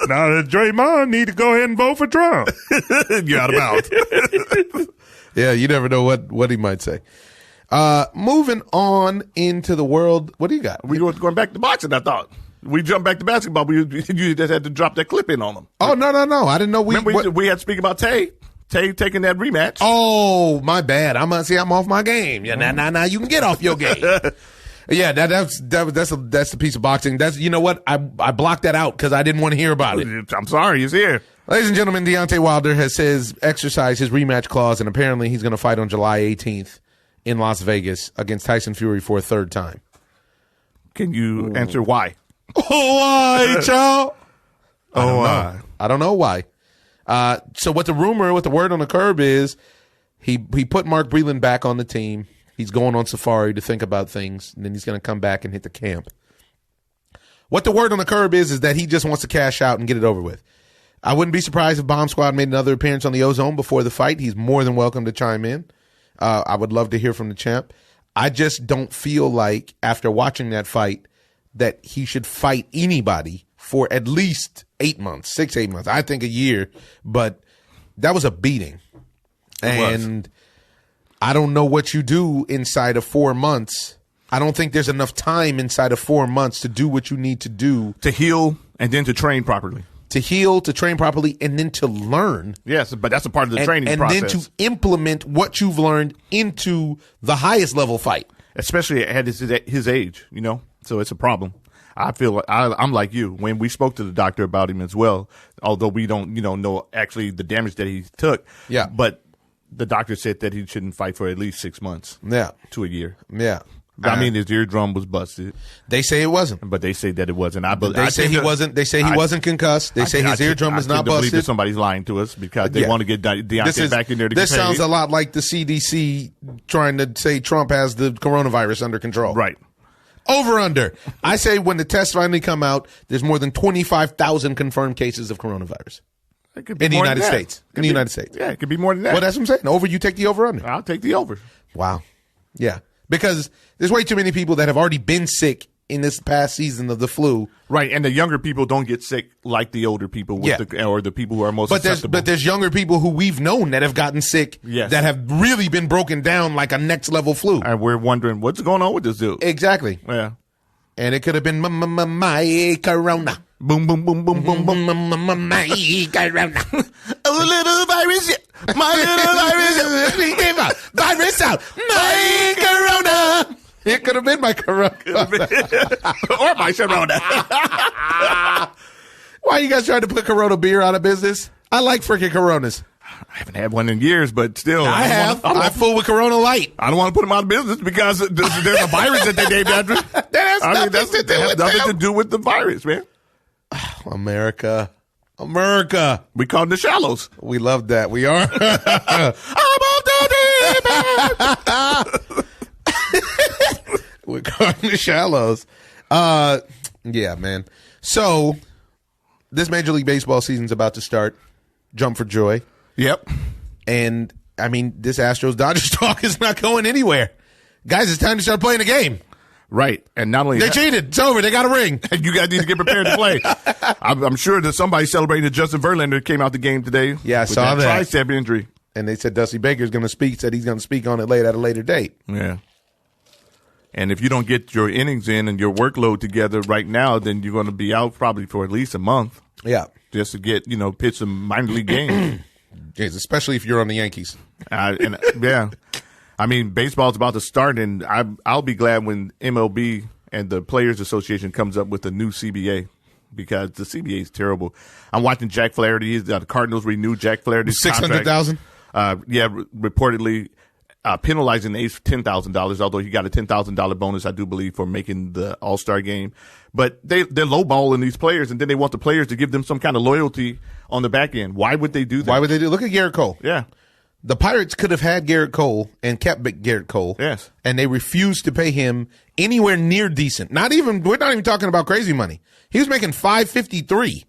S1: Now that Draymond need to go ahead and vote for Trump.
S2: You're out of bounds.
S1: Yeah, you never know what he might say. Moving on into the world. What do you got?
S2: We were going back to boxing, I thought. We jumped back to basketball. You just had to drop that clip in on them.
S1: Oh, no. I didn't know
S2: we had to speak about Tay taking that rematch.
S1: Oh, my bad. I'm off my game. Yeah, now you can get off your game. Yeah, that's the piece of boxing. That's, you know what? I blocked that out because I didn't want to hear about it.
S2: I'm sorry, he's here.
S1: Ladies and gentlemen, Deontay Wilder has exercised his rematch clause, and apparently he's going to fight on July 18th in Las Vegas against Tyson Fury for a third time.
S2: Can you answer why?
S1: Oh, why, Chow? I don't know why. So what the word on the curb is, he put Mark Breland back on the team. He's going on safari to think about things, and then he's going to come back and hit the camp. What the word on the curb is that he just wants to cash out and get it over with. I wouldn't be surprised if Bomb Squad made another appearance on the OZone before the fight. He's more than welcome to chime in. I would love to hear from the champ. I just don't feel like after watching that fight that he should fight anybody for at least 8 months, 6-8 months. I think a year, but that was a beating. And I don't know what you do inside of 4 months. I don't think there's enough time inside of 4 months to do what you need to do.
S2: To heal and then to train properly.
S1: To heal, to train properly, and then to learn.
S2: Yes, but that's a part of the training process.
S1: And then to implement what you've learned into the highest level fight.
S2: Especially at his age, you know? So it's a problem. I feel I'm like you. When we spoke to the doctor about him as well, although we don't, know actually the damage that he took.
S1: Yeah.
S2: But the doctor said that he shouldn't fight for at least 6 months.
S1: Yeah.
S2: To a year.
S1: Yeah.
S2: I mean, his eardrum was busted.
S1: They say it wasn't,
S2: but they say that it wasn't.
S1: They say he wasn't concussed. They say his eardrum was not busted. I believe
S2: that somebody's lying to us because they want to get Deontay back in there to get paid.
S1: This sounds a lot like the CDC trying to say Trump has the coronavirus under control.
S2: Right.
S1: Over under. I say when the tests finally come out, there's more than 25,000 confirmed cases of coronavirus.
S2: It could be
S1: in the United States. In the United States.
S2: Yeah, it could be more than that.
S1: Well, that's what I'm saying. Over, you take the over under.
S2: I'll take the over.
S1: Wow. Yeah. Because there's way too many people that have already been sick in this past season of the flu.
S2: Right, and the younger people don't get sick like the older people or the people who are most susceptible.
S1: But there's younger people who we've known that have gotten sick that have really been broken down like a next level flu.
S2: And we're wondering what's going on with this dude.
S1: Exactly.
S2: Yeah.
S1: And it could have been my corona.
S2: Boom, boom, boom, boom, boom, boom.
S1: My corona.
S2: A little virus. My little virus.
S1: Virus out. My corona. It could have been my corona.
S2: Or my corona.
S1: Why you guys trying to put Corona beer out of business? I like freaking Coronas.
S2: I haven't had one in years, but still.
S1: I have. I'm full with Corona Light.
S2: I don't want to put them out of business because there's a virus that they named after.
S1: That has
S2: nothing to do with the virus, man.
S1: America.
S2: We call them the shallows.
S1: We love that. We are. We're calling the shallows. Yeah, man. So this Major League Baseball season's about to start. Jump for joy.
S2: Yep.
S1: And I mean, this Astros Dodgers talk is not going anywhere. Guys, it's time to start playing a game.
S2: Right. And not only
S1: they cheated. It's over. They got a ring.
S2: And you guys need to get prepared to play. I'm sure that somebody celebrating that Justin Verlander came out the game today.
S1: Yeah, I saw that.
S2: Tricep injury.
S1: And they said Dusty Baker's going to speak, said he's going to speak on it at a later date.
S2: Yeah. And if you don't get your innings in and your workload together right now, then you're going to be out probably for at least a month.
S1: Yeah.
S2: Just to get, pitch some minor league games.
S1: Yes, especially if you're on the Yankees.
S2: Yeah. I mean, baseball's about to start, and I'll be glad when MLB and the Players Association comes up with a new CBA because the CBA is terrible. I'm watching Jack Flaherty. The Cardinals renewed Jack Flaherty's contract.
S1: $600,000?
S2: Reportedly penalizing the A's $10,000, although he got a $10,000 bonus, I do believe, for making the All-Star game. But they're lowballing these players, and then they want the players to give them some kind of loyalty on the back end. Why would they do that?
S1: Why would they do? Look at Garrett Cole.
S2: Yeah.
S1: The Pirates could have had Garrett Cole and kept Garrett Cole.
S2: Yes.
S1: And they refused to pay him anywhere near decent. We're not even talking about crazy money. He was making $553.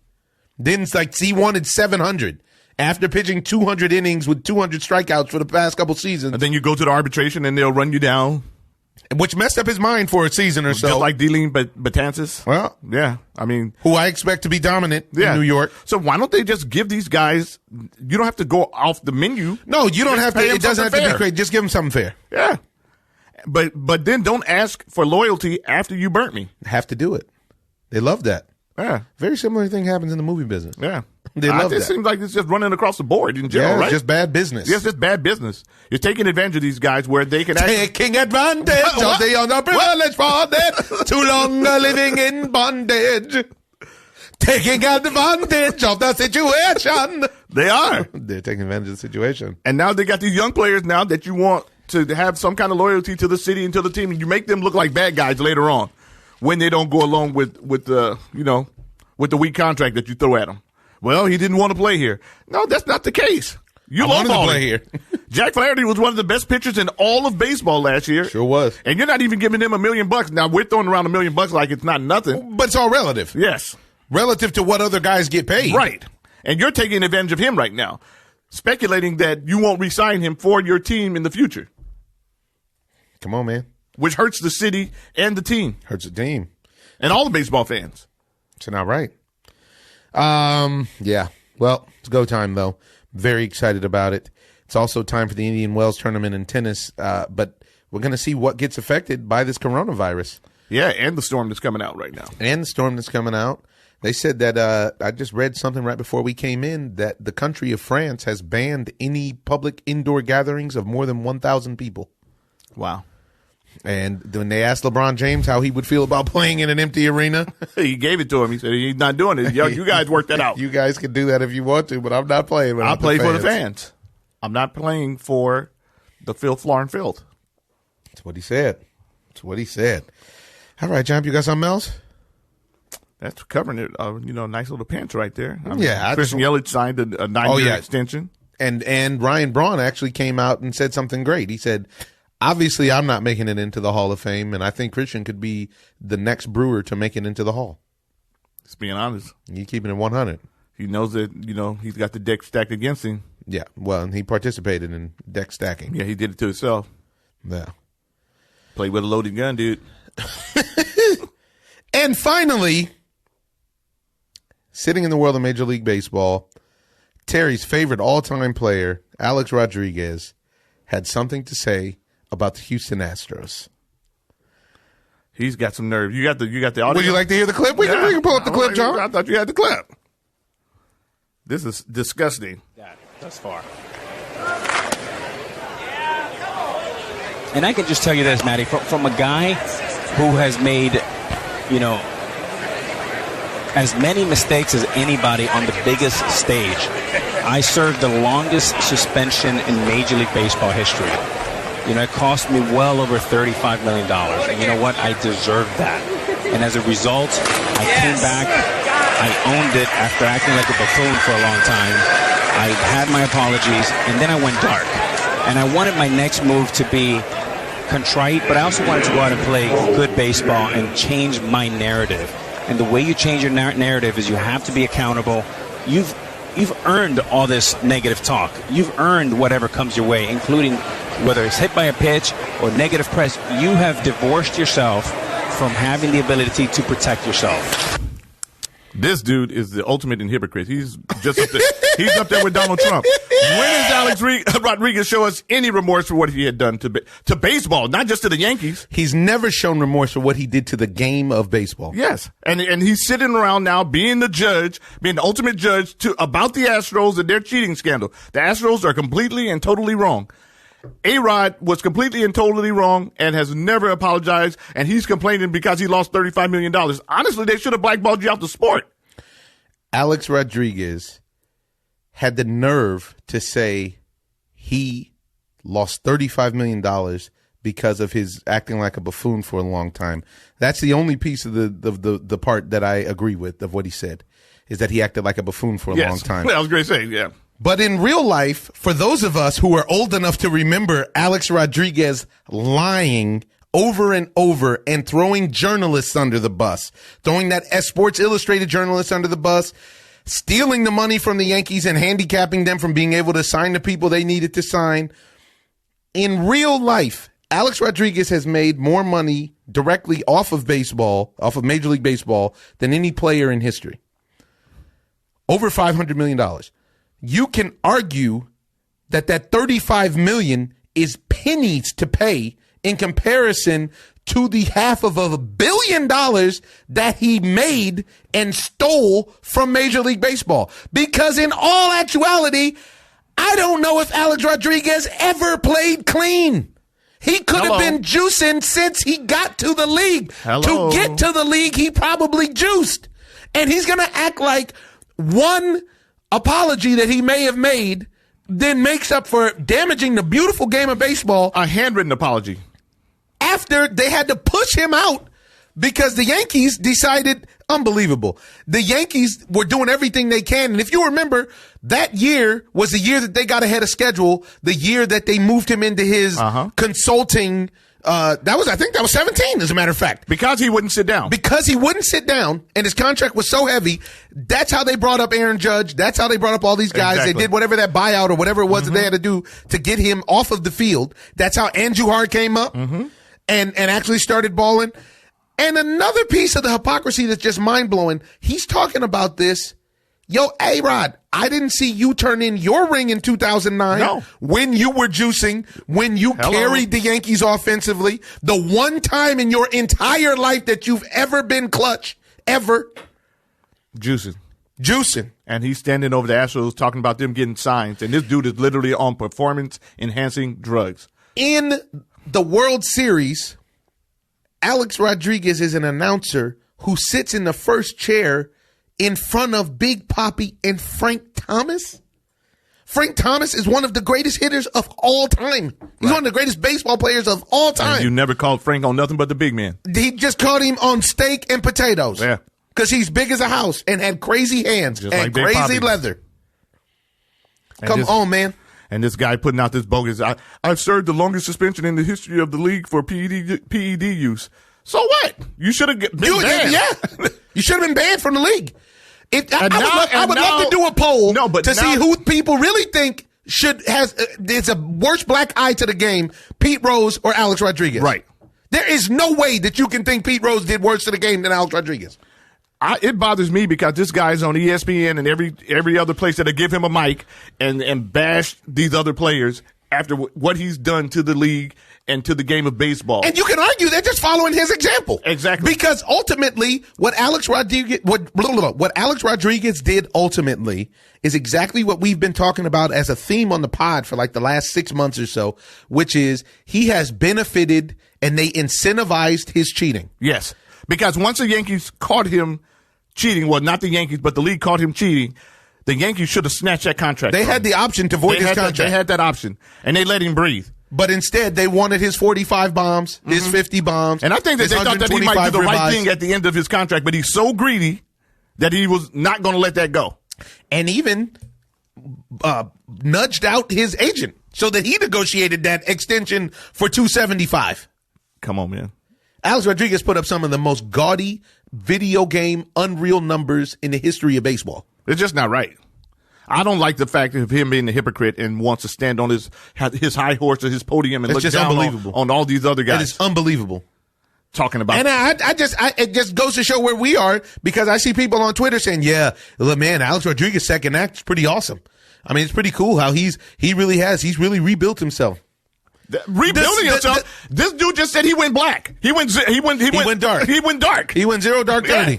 S1: Then it's like he wanted $700 after pitching 200 innings with 200 strikeouts for the past couple seasons.
S2: And then you go to the arbitration and they'll run you down.
S1: Which messed up his mind for a season or so.
S2: Just like Dealing Betances.
S1: Well,
S2: yeah. I mean,
S1: who I expect to be dominant in New York.
S2: So why don't they just give these guys, you don't have to go off the menu.
S1: No, you don't have to. It doesn't have to be crazy. Just give them something fair.
S2: Yeah. But then don't ask for loyalty after you burnt me.
S1: Have to do it. They love that.
S2: Yeah.
S1: Very similar thing happens in the movie business.
S2: Yeah.
S1: They love that.
S2: It seems like it's just running across the board in general, right?
S1: It's just bad business.
S2: Yes, it's bad business. You're taking advantage of these guys where they can
S1: taking advantage of the underprivileged for that too long living in bondage. Taking advantage of the situation.
S2: They are.
S1: They're taking advantage of the situation.
S2: And now they got these young players now that you want to have some kind of loyalty to the city and to the team, and you make them look like bad guys later on when they don't go along with the weak contract that you throw at them. Well, he didn't want to play here. No, that's not the case. You
S1: wanted to play here.
S2: Jack Flaherty was one of the best pitchers in all of baseball last year.
S1: Sure was.
S2: And you're not even giving him $1 million. Now, we're throwing around $1 million like it's not nothing.
S1: But it's all relative.
S2: Yes.
S1: Relative to what other guys get paid.
S2: Right. And you're taking advantage of him right now, speculating that you won't re-sign him for your team in the future.
S1: Come on, man.
S2: Which hurts the city and the team.
S1: Hurts the team.
S2: And all the baseball fans.
S1: It's not right. Yeah. Well, it's go time, though. Very excited about it. It's also time for the Indian Wells tournament in tennis, but we're going to see what gets affected by this coronavirus.
S2: Yeah, and the storm that's coming out right now.
S1: They said that I just read something right before we came in that the country of France has banned any public indoor gatherings of more than 1,000 people.
S2: Wow.
S1: And when they asked LeBron James how he would feel about playing in an empty arena,
S2: he gave it to him. He said he's not doing it. Yo, you guys work that out.
S1: You guys can do that if you want to, but I'm not playing.
S2: I'll play for the fans. I'm not playing for the filth, floor, and filth.
S1: That's what he said. All right, John, you got something else?
S2: That's covering it. Nice little pants right there.
S1: Christian
S2: Yelich signed a 9-year extension.
S1: And Ryan Braun actually came out and said something great. He said, obviously, I'm not making it into the Hall of Fame, and I think Christian could be the next Brewer to make it into the Hall.
S2: Just being honest.
S1: You keeping it 100.
S2: He knows that, he's got the deck stacked against him.
S1: Yeah, well, and he participated in deck stacking.
S2: Yeah, he did it to himself.
S1: Yeah.
S2: Played with a loaded gun, dude.
S1: And finally, sitting in the world of Major League Baseball, Terry's favorite all-time player, Alex Rodriguez, had something to say about the Houston Astros.
S2: He's got some nerve. You got the audio?
S1: Would you like to hear the clip? We can pull up the clip, John.
S2: I thought you had the clip. This is disgusting.
S7: Thus far. And I can just tell you this, Matty, from a guy who has made, as many mistakes as anybody on the biggest stage. I served the longest suspension in Major League Baseball history. It cost me well over $35 million. And you know what? I deserved that. And as a result, I came back. I owned it after acting like a buffoon for a long time. I had my apologies, and then I went dark. And I wanted my next move to be contrite, but I also wanted to go out and play good baseball and change my narrative. And the way you change your narrative is you have to be accountable. You've earned all this negative talk. You've earned whatever comes your way, including whether it's hit by a pitch or negative press. You have divorced yourself from having the ability to protect yourself.
S2: This dude is the ultimate in hypocrite. He's just up there. He's up there with Donald Trump. When does Alex Rodriguez show us any remorse for what he had done to baseball, not just to the Yankees?
S1: He's never shown remorse for what he did to the game of baseball.
S2: Yes, and he's sitting around now being the ultimate judge about the Astros and their cheating scandal. The Astros are completely and totally wrong. A-Rod was completely and totally wrong and has never apologized, and he's complaining because he lost $35 million. Honestly, they should have blackballed you out the sport.
S1: Alex Rodriguez had the nerve to say he lost $35 million because of his acting like a buffoon for a long time. That's the only piece of the part that I agree with of what he said, is that he acted like a buffoon for a long time.
S2: I was going to say, yeah.
S1: But in real life, for those of us who are old enough to remember Alex Rodriguez lying over and over and throwing journalists under the bus, throwing that Sports Illustrated journalists under the bus, stealing the money from the Yankees and handicapping them from being able to sign the people they needed to sign. In real life, Alex Rodriguez has made more money directly off of baseball, off of Major League Baseball, than any player in history. Over $500 million. You can argue that $35 million is pennies to pay in comparison to the $500 million that he made and stole from Major League Baseball. Because in all actuality, I don't know if Alex Rodriguez ever played clean. He could have been juicing since he got to the league. To get to the league, he probably juiced. And he's going to act like one apology that he may have made then makes up for damaging the beautiful game of baseball.
S2: A handwritten apology.
S1: After they had to push him out because the Yankees decided, unbelievable. The Yankees were doing everything they can. And if you remember, that year was the year that they got ahead of schedule, the year that they moved him into his consulting I think that was 17, as a matter of fact.
S2: Because he wouldn't sit down.
S1: Because he wouldn't sit down, and his contract was so heavy, that's how they brought up Aaron Judge. That's how they brought up all these guys.
S2: Exactly.
S1: They did whatever that buyout or whatever it was that they had to do to get him off of the field. That's how Andujar came up and actually started balling. And another piece of the hypocrisy that's just mind-blowing, he's talking about this. Yo, A-Rod, I didn't see you turn in your ring in 2009 when you were juicing, when you carried the Yankees offensively. The one time in your entire life that you've ever been clutch, ever. Juicing.
S2: And he's standing over the Astros talking about them getting signs. And this dude is literally on performance-enhancing drugs.
S1: In the World Series, Alex Rodriguez is an announcer who sits in the first chair in front of Big Papi and Frank Thomas. Frank Thomas is one of the greatest hitters of all time. He's one of the greatest baseball players of all time.
S2: And you never called Frank on nothing but the big man.
S1: He just called him on steak and potatoes.
S2: Yeah.
S1: Because he's big as a house and had crazy hands just and like crazy leather. Come on, man.
S2: And this guy putting out this bogus, I've served the longest suspension in the history of the league for PED use. So what? You should have been banned.
S1: Yeah. You should have been banned from the league. I would love to do a poll to see who people really think it's a worse black eye to the game, Pete Rose or Alex Rodriguez.
S2: Right.
S1: There is no way that you can think Pete Rose did worse to the game than Alex Rodriguez.
S2: It bothers me because this guy's on ESPN and every other place that give him a mic and bash these other players after what he's done to the league and to the game of baseball.
S1: And you can argue they're just following his example.
S2: Exactly.
S1: Because ultimately, what Alex Rodriguez did ultimately is exactly what we've been talking about as a theme on the pod for like the last 6 months or so, which is he has benefited and they incentivized his cheating.
S2: Yes. Because once the Yankees caught him cheating, well, not the Yankees, but the league caught him cheating, the Yankees should have snatched that contract.
S1: They had the option to void his contract.
S2: They had that option, and they let him breathe.
S1: But instead, they wanted his 45 bombs, his 50 bombs.
S2: And I think that they thought that he might do the right thing at the end of his contract, but he's so greedy that he was not going to let that go.
S1: And even nudged out his agent so that he negotiated that extension for $275.
S2: Come on, man.
S1: Alex Rodriguez put up some of the most gaudy video game unreal numbers in the history of baseball.
S2: It's just not right. I don't like the fact of him being a hypocrite and wants to stand on his high horse or his podium and look down on all these other guys.
S1: It is unbelievable.
S2: Talking about,
S1: and it just goes to show where we are, because I see people on Twitter saying, "Yeah, look, man, Alex Rodriguez's second act is pretty awesome. I mean, it's pretty cool how he's really rebuilt himself."
S2: Rebuilding himself. This dude just said he went black. He went dark. He went dark.
S1: He went zero dark 30.
S2: Yeah.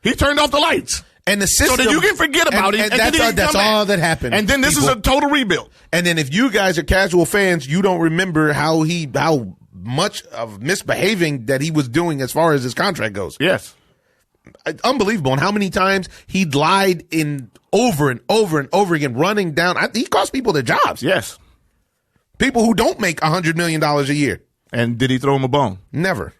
S2: He turned off the lights.
S1: And the system,
S2: so that you can forget about it.
S1: And that's all that happened.
S2: And then this is a total rebuild.
S1: And then if you guys are casual fans, you don't remember how much of misbehaving that he was doing as far as his contract goes.
S2: Yes.
S1: Unbelievable. And how many times he lied over and over and over again, running down. He cost people their jobs.
S2: Yes.
S1: People who don't make $100 million a year.
S2: And did he throw him a bone?
S1: Never.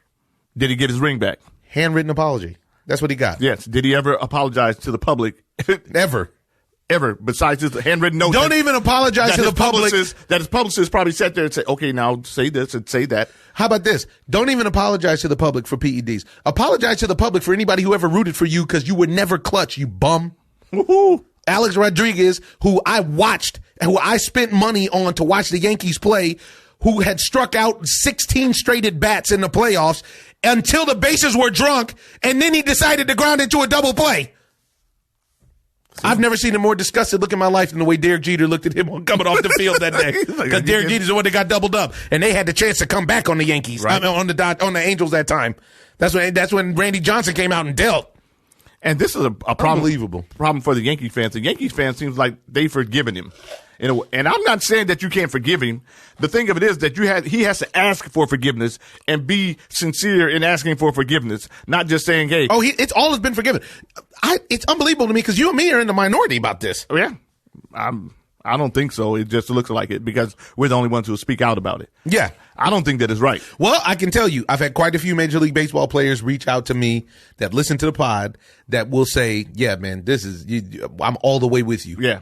S2: Did he get his ring back?
S1: Handwritten apology. That's what he got.
S2: Yes. Did he ever apologize to the public?
S1: Ever.
S2: Besides his handwritten note.
S1: Don't even apologize to the public.
S2: That his publicist probably sat there and said, okay, now say this and say that.
S1: How about this? Don't even apologize to the public for PEDs. Apologize to the public for anybody who ever rooted for you because you were never clutch, you bum.
S2: Woohoo.
S1: Alex Rodriguez, who I watched, who I spent money on to watch the Yankees play, who had struck out 16 straight at bats in the playoffs until the bases were drunk, and then he decided to ground into a double play. I've never seen a more disgusted look in my life than the way Derek Jeter looked at him coming off the field that day. Because Derek Jeter's the one that got doubled up, and they had the chance to come back on the Yankees, right. on the Angels that time. That's when Randy Johnson came out and dealt.
S2: And this is a
S1: unbelievable
S2: problem for the Yankees fans. The Yankees fans seems like they've forgiven him. And I'm not saying that you can't forgive him. The thing of it is that he has to ask for forgiveness and be sincere in asking for forgiveness, not just saying, hey.
S1: Oh, it's all has been forgiven. It's unbelievable to me because you and me are in the minority about this.
S2: Oh, yeah. I don't think so. It just looks like it because we're the only ones who speak out about it.
S1: Yeah.
S2: I don't think that is right.
S1: Well, I can tell you, I've had quite a few Major League Baseball players reach out to me that listen to the pod that will say, yeah, man, I'm all the way with you.
S2: Yeah.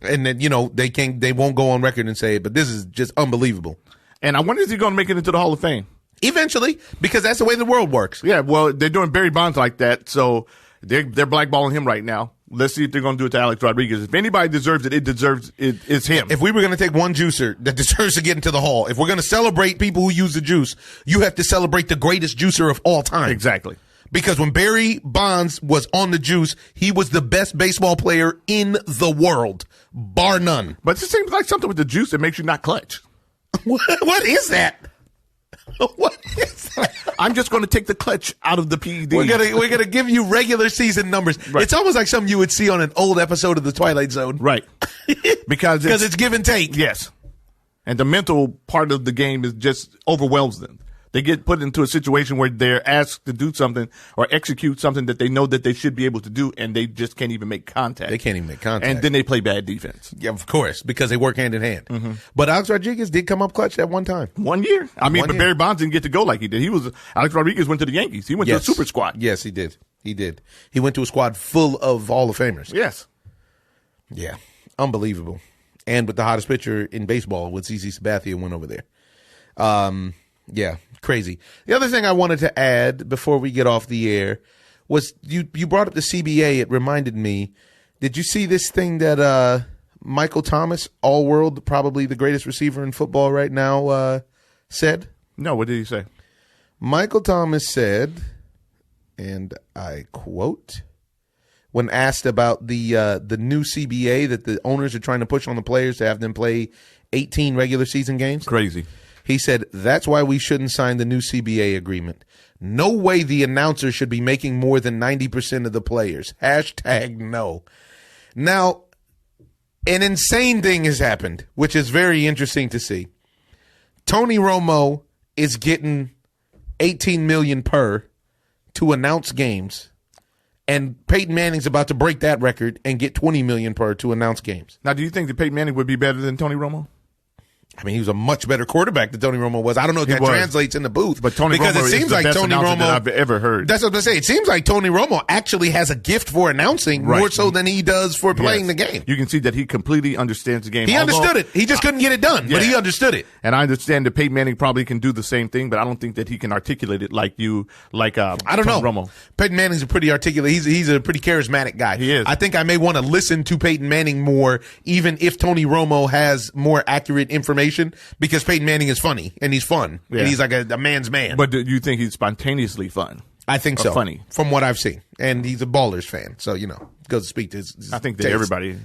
S1: And then, they won't go on record and say it, but this is just unbelievable.
S2: And I wonder if he's going to make it into the Hall of Fame.
S1: Eventually, because that's the way the world works.
S2: Yeah, well, they're doing Barry Bonds like that, so they're blackballing him right now. Let's see if they're going to do it to Alex Rodriguez. If anybody deserves it, it's him.
S1: If we were going to take one juicer that deserves to get into the Hall, if we're going to celebrate people who use the juice, you have to celebrate the greatest juicer of all time.
S2: Exactly.
S1: Because when Barry Bonds was on the juice, he was the best baseball player in the world, bar none.
S2: But it seems like something with the juice that makes you not clutch.
S1: What is that? What is that?
S2: I'm just going to take the clutch out of the PED.
S1: We're gonna give you regular season numbers. Right. It's almost like something you would see on an old episode of The Twilight Zone.
S2: Right. Because it's
S1: give and take.
S2: Yes. And the mental part of the game is just overwhelms them. They get put into a situation where they're asked to do something or execute something that they know that they should be able to do, and they just can't even make contact.
S1: They can't even make contact.
S2: And then they play bad defense.
S1: Yeah, of course, because they work hand in hand. Mm-hmm. But Alex Rodriguez did come up clutch at one time.
S2: 1 year. Barry Bonds didn't get to go like he did. Alex Rodriguez went to the Yankees. He went to a super squad.
S1: Yes, he did. He went to a squad full of Hall of Famers.
S2: Yes.
S1: Yeah. Unbelievable. And with the hottest pitcher in baseball, with CC Sabathia, went over there. Yeah, crazy. The other thing I wanted to add before we get off the air was you brought up the CBA. It reminded me. Did you see this thing that Michael Thomas, all-world, probably the greatest receiver in football right now, said?
S2: No, what did he say?
S1: Michael Thomas said, and I quote, when asked about the new CBA that the owners are trying to push on the players to have them play 18 regular season games.
S2: Crazy.
S1: He said, that's why we shouldn't sign the new CBA agreement. No way the announcer should be making more than 90% of the players. #no. Now, an insane thing has happened, which is very interesting to see. Tony Romo is getting $18 million per to announce games, and Peyton Manning's about to break that record and get $20 million per to announce games.
S2: Now, do you think that Peyton Manning would be better than Tony Romo?
S1: I mean, he was a much better quarterback than Tony Romo was. I don't know if that translates in the booth.
S2: But Tony Romo is the best announcer that I've ever heard.
S1: That's what I'm saying. It seems like Tony Romo actually has a gift for announcing more so than he does for playing the game.
S2: You can see that he completely understands the game.
S1: He understood it. He just couldn't get it done, but he understood it.
S2: And I understand that Peyton Manning probably can do the same thing, but I don't think that he can articulate it like I don't know. Romo.
S1: Peyton Manning's a pretty articulate. He's a pretty charismatic guy.
S2: He is.
S1: I think I may want to listen to Peyton Manning more, even if Tony Romo has more accurate information, because Peyton Manning is funny and he's fun and he's like a man's man.
S2: But do you think he's spontaneously fun?
S1: I think so.
S2: Funny,
S1: from what I've seen, and he's a Ballers fan, so goes to speak to his
S2: I think that
S1: taste.
S2: everybody.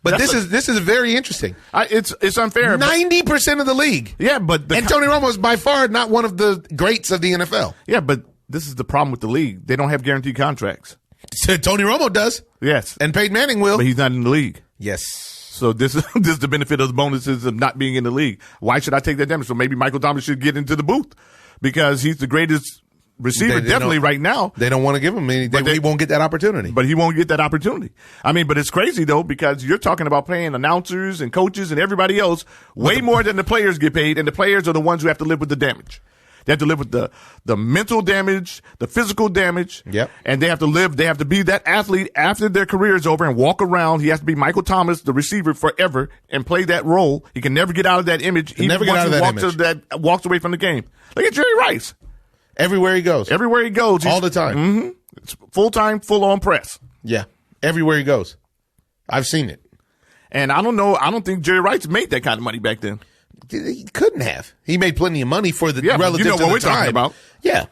S1: But this is very interesting.
S2: It's unfair.
S1: 90% of the league.
S2: Yeah, but
S1: and Tony Romo is by far not one of the greats of the NFL.
S2: Yeah, but this is the problem with the league. They don't have guaranteed contracts.
S1: Tony Romo does.
S2: Yes,
S1: and Peyton Manning will,
S2: but he's not in the league.
S1: Yes.
S2: So this is the benefit of the bonuses of not being in the league. Why should I take that damage? So maybe Michael Thomas should get into the booth because he's the greatest receiver definitely right now.
S1: They don't want to give him anything. He won't get that opportunity.
S2: But he won't get that opportunity. I mean, but it's crazy though because you're talking about paying announcers and coaches and everybody else way more than the players get paid, and the players are the ones who have to live with the damage. They have to live with the mental damage, the physical damage.
S1: Yep.
S2: And they have to be that athlete after their career is over and walk around. He has to be Michael Thomas, the receiver, forever and play that role. He can never get out of that image. Walks away from the game. Look at Jerry Rice.
S1: Everywhere he goes.
S2: All the time.
S1: Mm-hmm.
S2: It's full-time, full-on press.
S1: Yeah. Everywhere he goes. I've seen it.
S2: And I don't know. I don't think Jerry Rice made that kind of money back then.
S1: He couldn't have. He made plenty of money for the relative
S2: to
S1: what
S2: we're talking about.
S1: Yeah.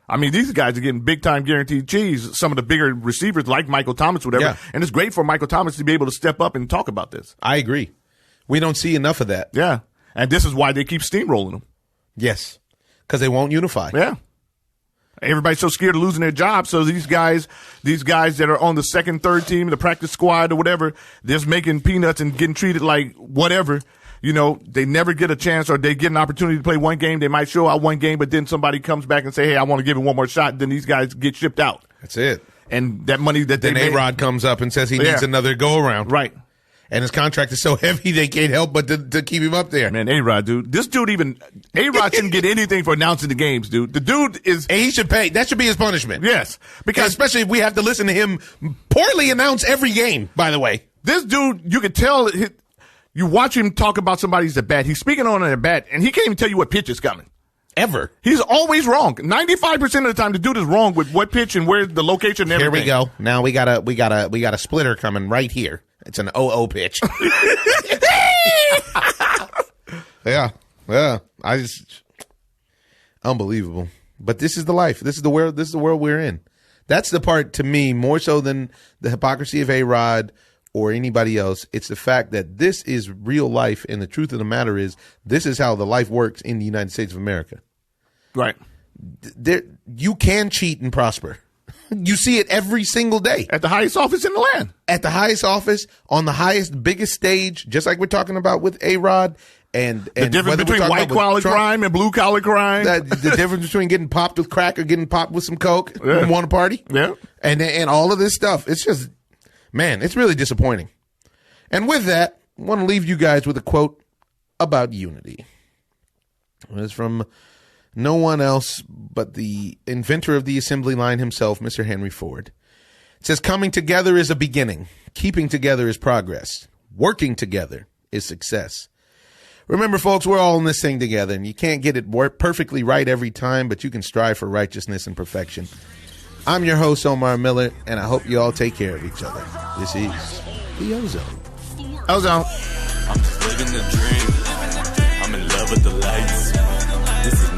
S2: I mean, these guys are getting big-time guaranteed cheese, some of the bigger receivers like Michael Thomas, whatever. Yeah. And it's great for Michael Thomas to be able to step up and talk about this.
S1: I agree. We don't see enough of that.
S2: Yeah. And this is why they keep steamrolling them.
S1: Yes. Because they won't unify.
S2: Yeah. Everybody's so scared of losing their job. So these guys that are on the second, third team, the practice squad or whatever, they're just making peanuts and getting treated like whatever. They never get a chance or they get an opportunity to play one game. They might show out one game, but then somebody comes back and say, hey, I want to give it one more shot. Then these guys get shipped out.
S1: That's it.
S2: And that money that
S1: then A-Rod comes up and says he needs another go-around.
S2: Right.
S1: And his contract is so heavy they can't help but to keep him up there.
S2: Man, A-Rod, dude. This dude A-Rod shouldn't get anything for announcing the games, dude. The dude is...
S1: And he should pay. That should be his punishment.
S2: Yes. Because
S1: especially if we have to listen to him poorly announce every game, by the way.
S2: This dude, you could tell... You watch him talk about somebody's at bat. He's speaking on an at bat, and he can't even tell you what pitch is coming.
S1: Ever.
S2: He's always wrong. 95% of the time, the dude is wrong with what pitch and where the location and everything.
S1: Here we go. Now we got a splitter coming right here. It's an 0-0 pitch. Yeah. Unbelievable. But this is the life. This is the world we're in. That's the part, to me, more so than the hypocrisy of A-Rod or anybody else. It's the fact that this is real life, and the truth of the matter is this is how the life works in the United States of America.
S2: Right.
S1: You can cheat and prosper. You see it every single day.
S2: At the highest office in the land.
S1: At the highest office, on the highest, biggest stage, just like we're talking about with A-Rod. And
S2: the difference between white-collar crime and blue-collar crime.
S1: The difference between getting popped with crack or getting popped with some coke and want to party.
S2: Yeah.
S1: And all of this stuff. It's just, man, it's really disappointing. And with that, I want to leave you guys with a quote about unity. It's from no one else but the inventor of the assembly line himself, Mr. Henry Ford. It says, coming together is a beginning. Keeping together is progress. Working together is success. Remember, folks, we're all in this thing together, and you can't get it perfectly right every time, but you can strive for righteousness and perfection. I'm your host, Omar Miller, and I hope you all take care of each other. This is the OZone.
S2: OZone.
S8: I'm just living the dream. I'm in love with the lights. This is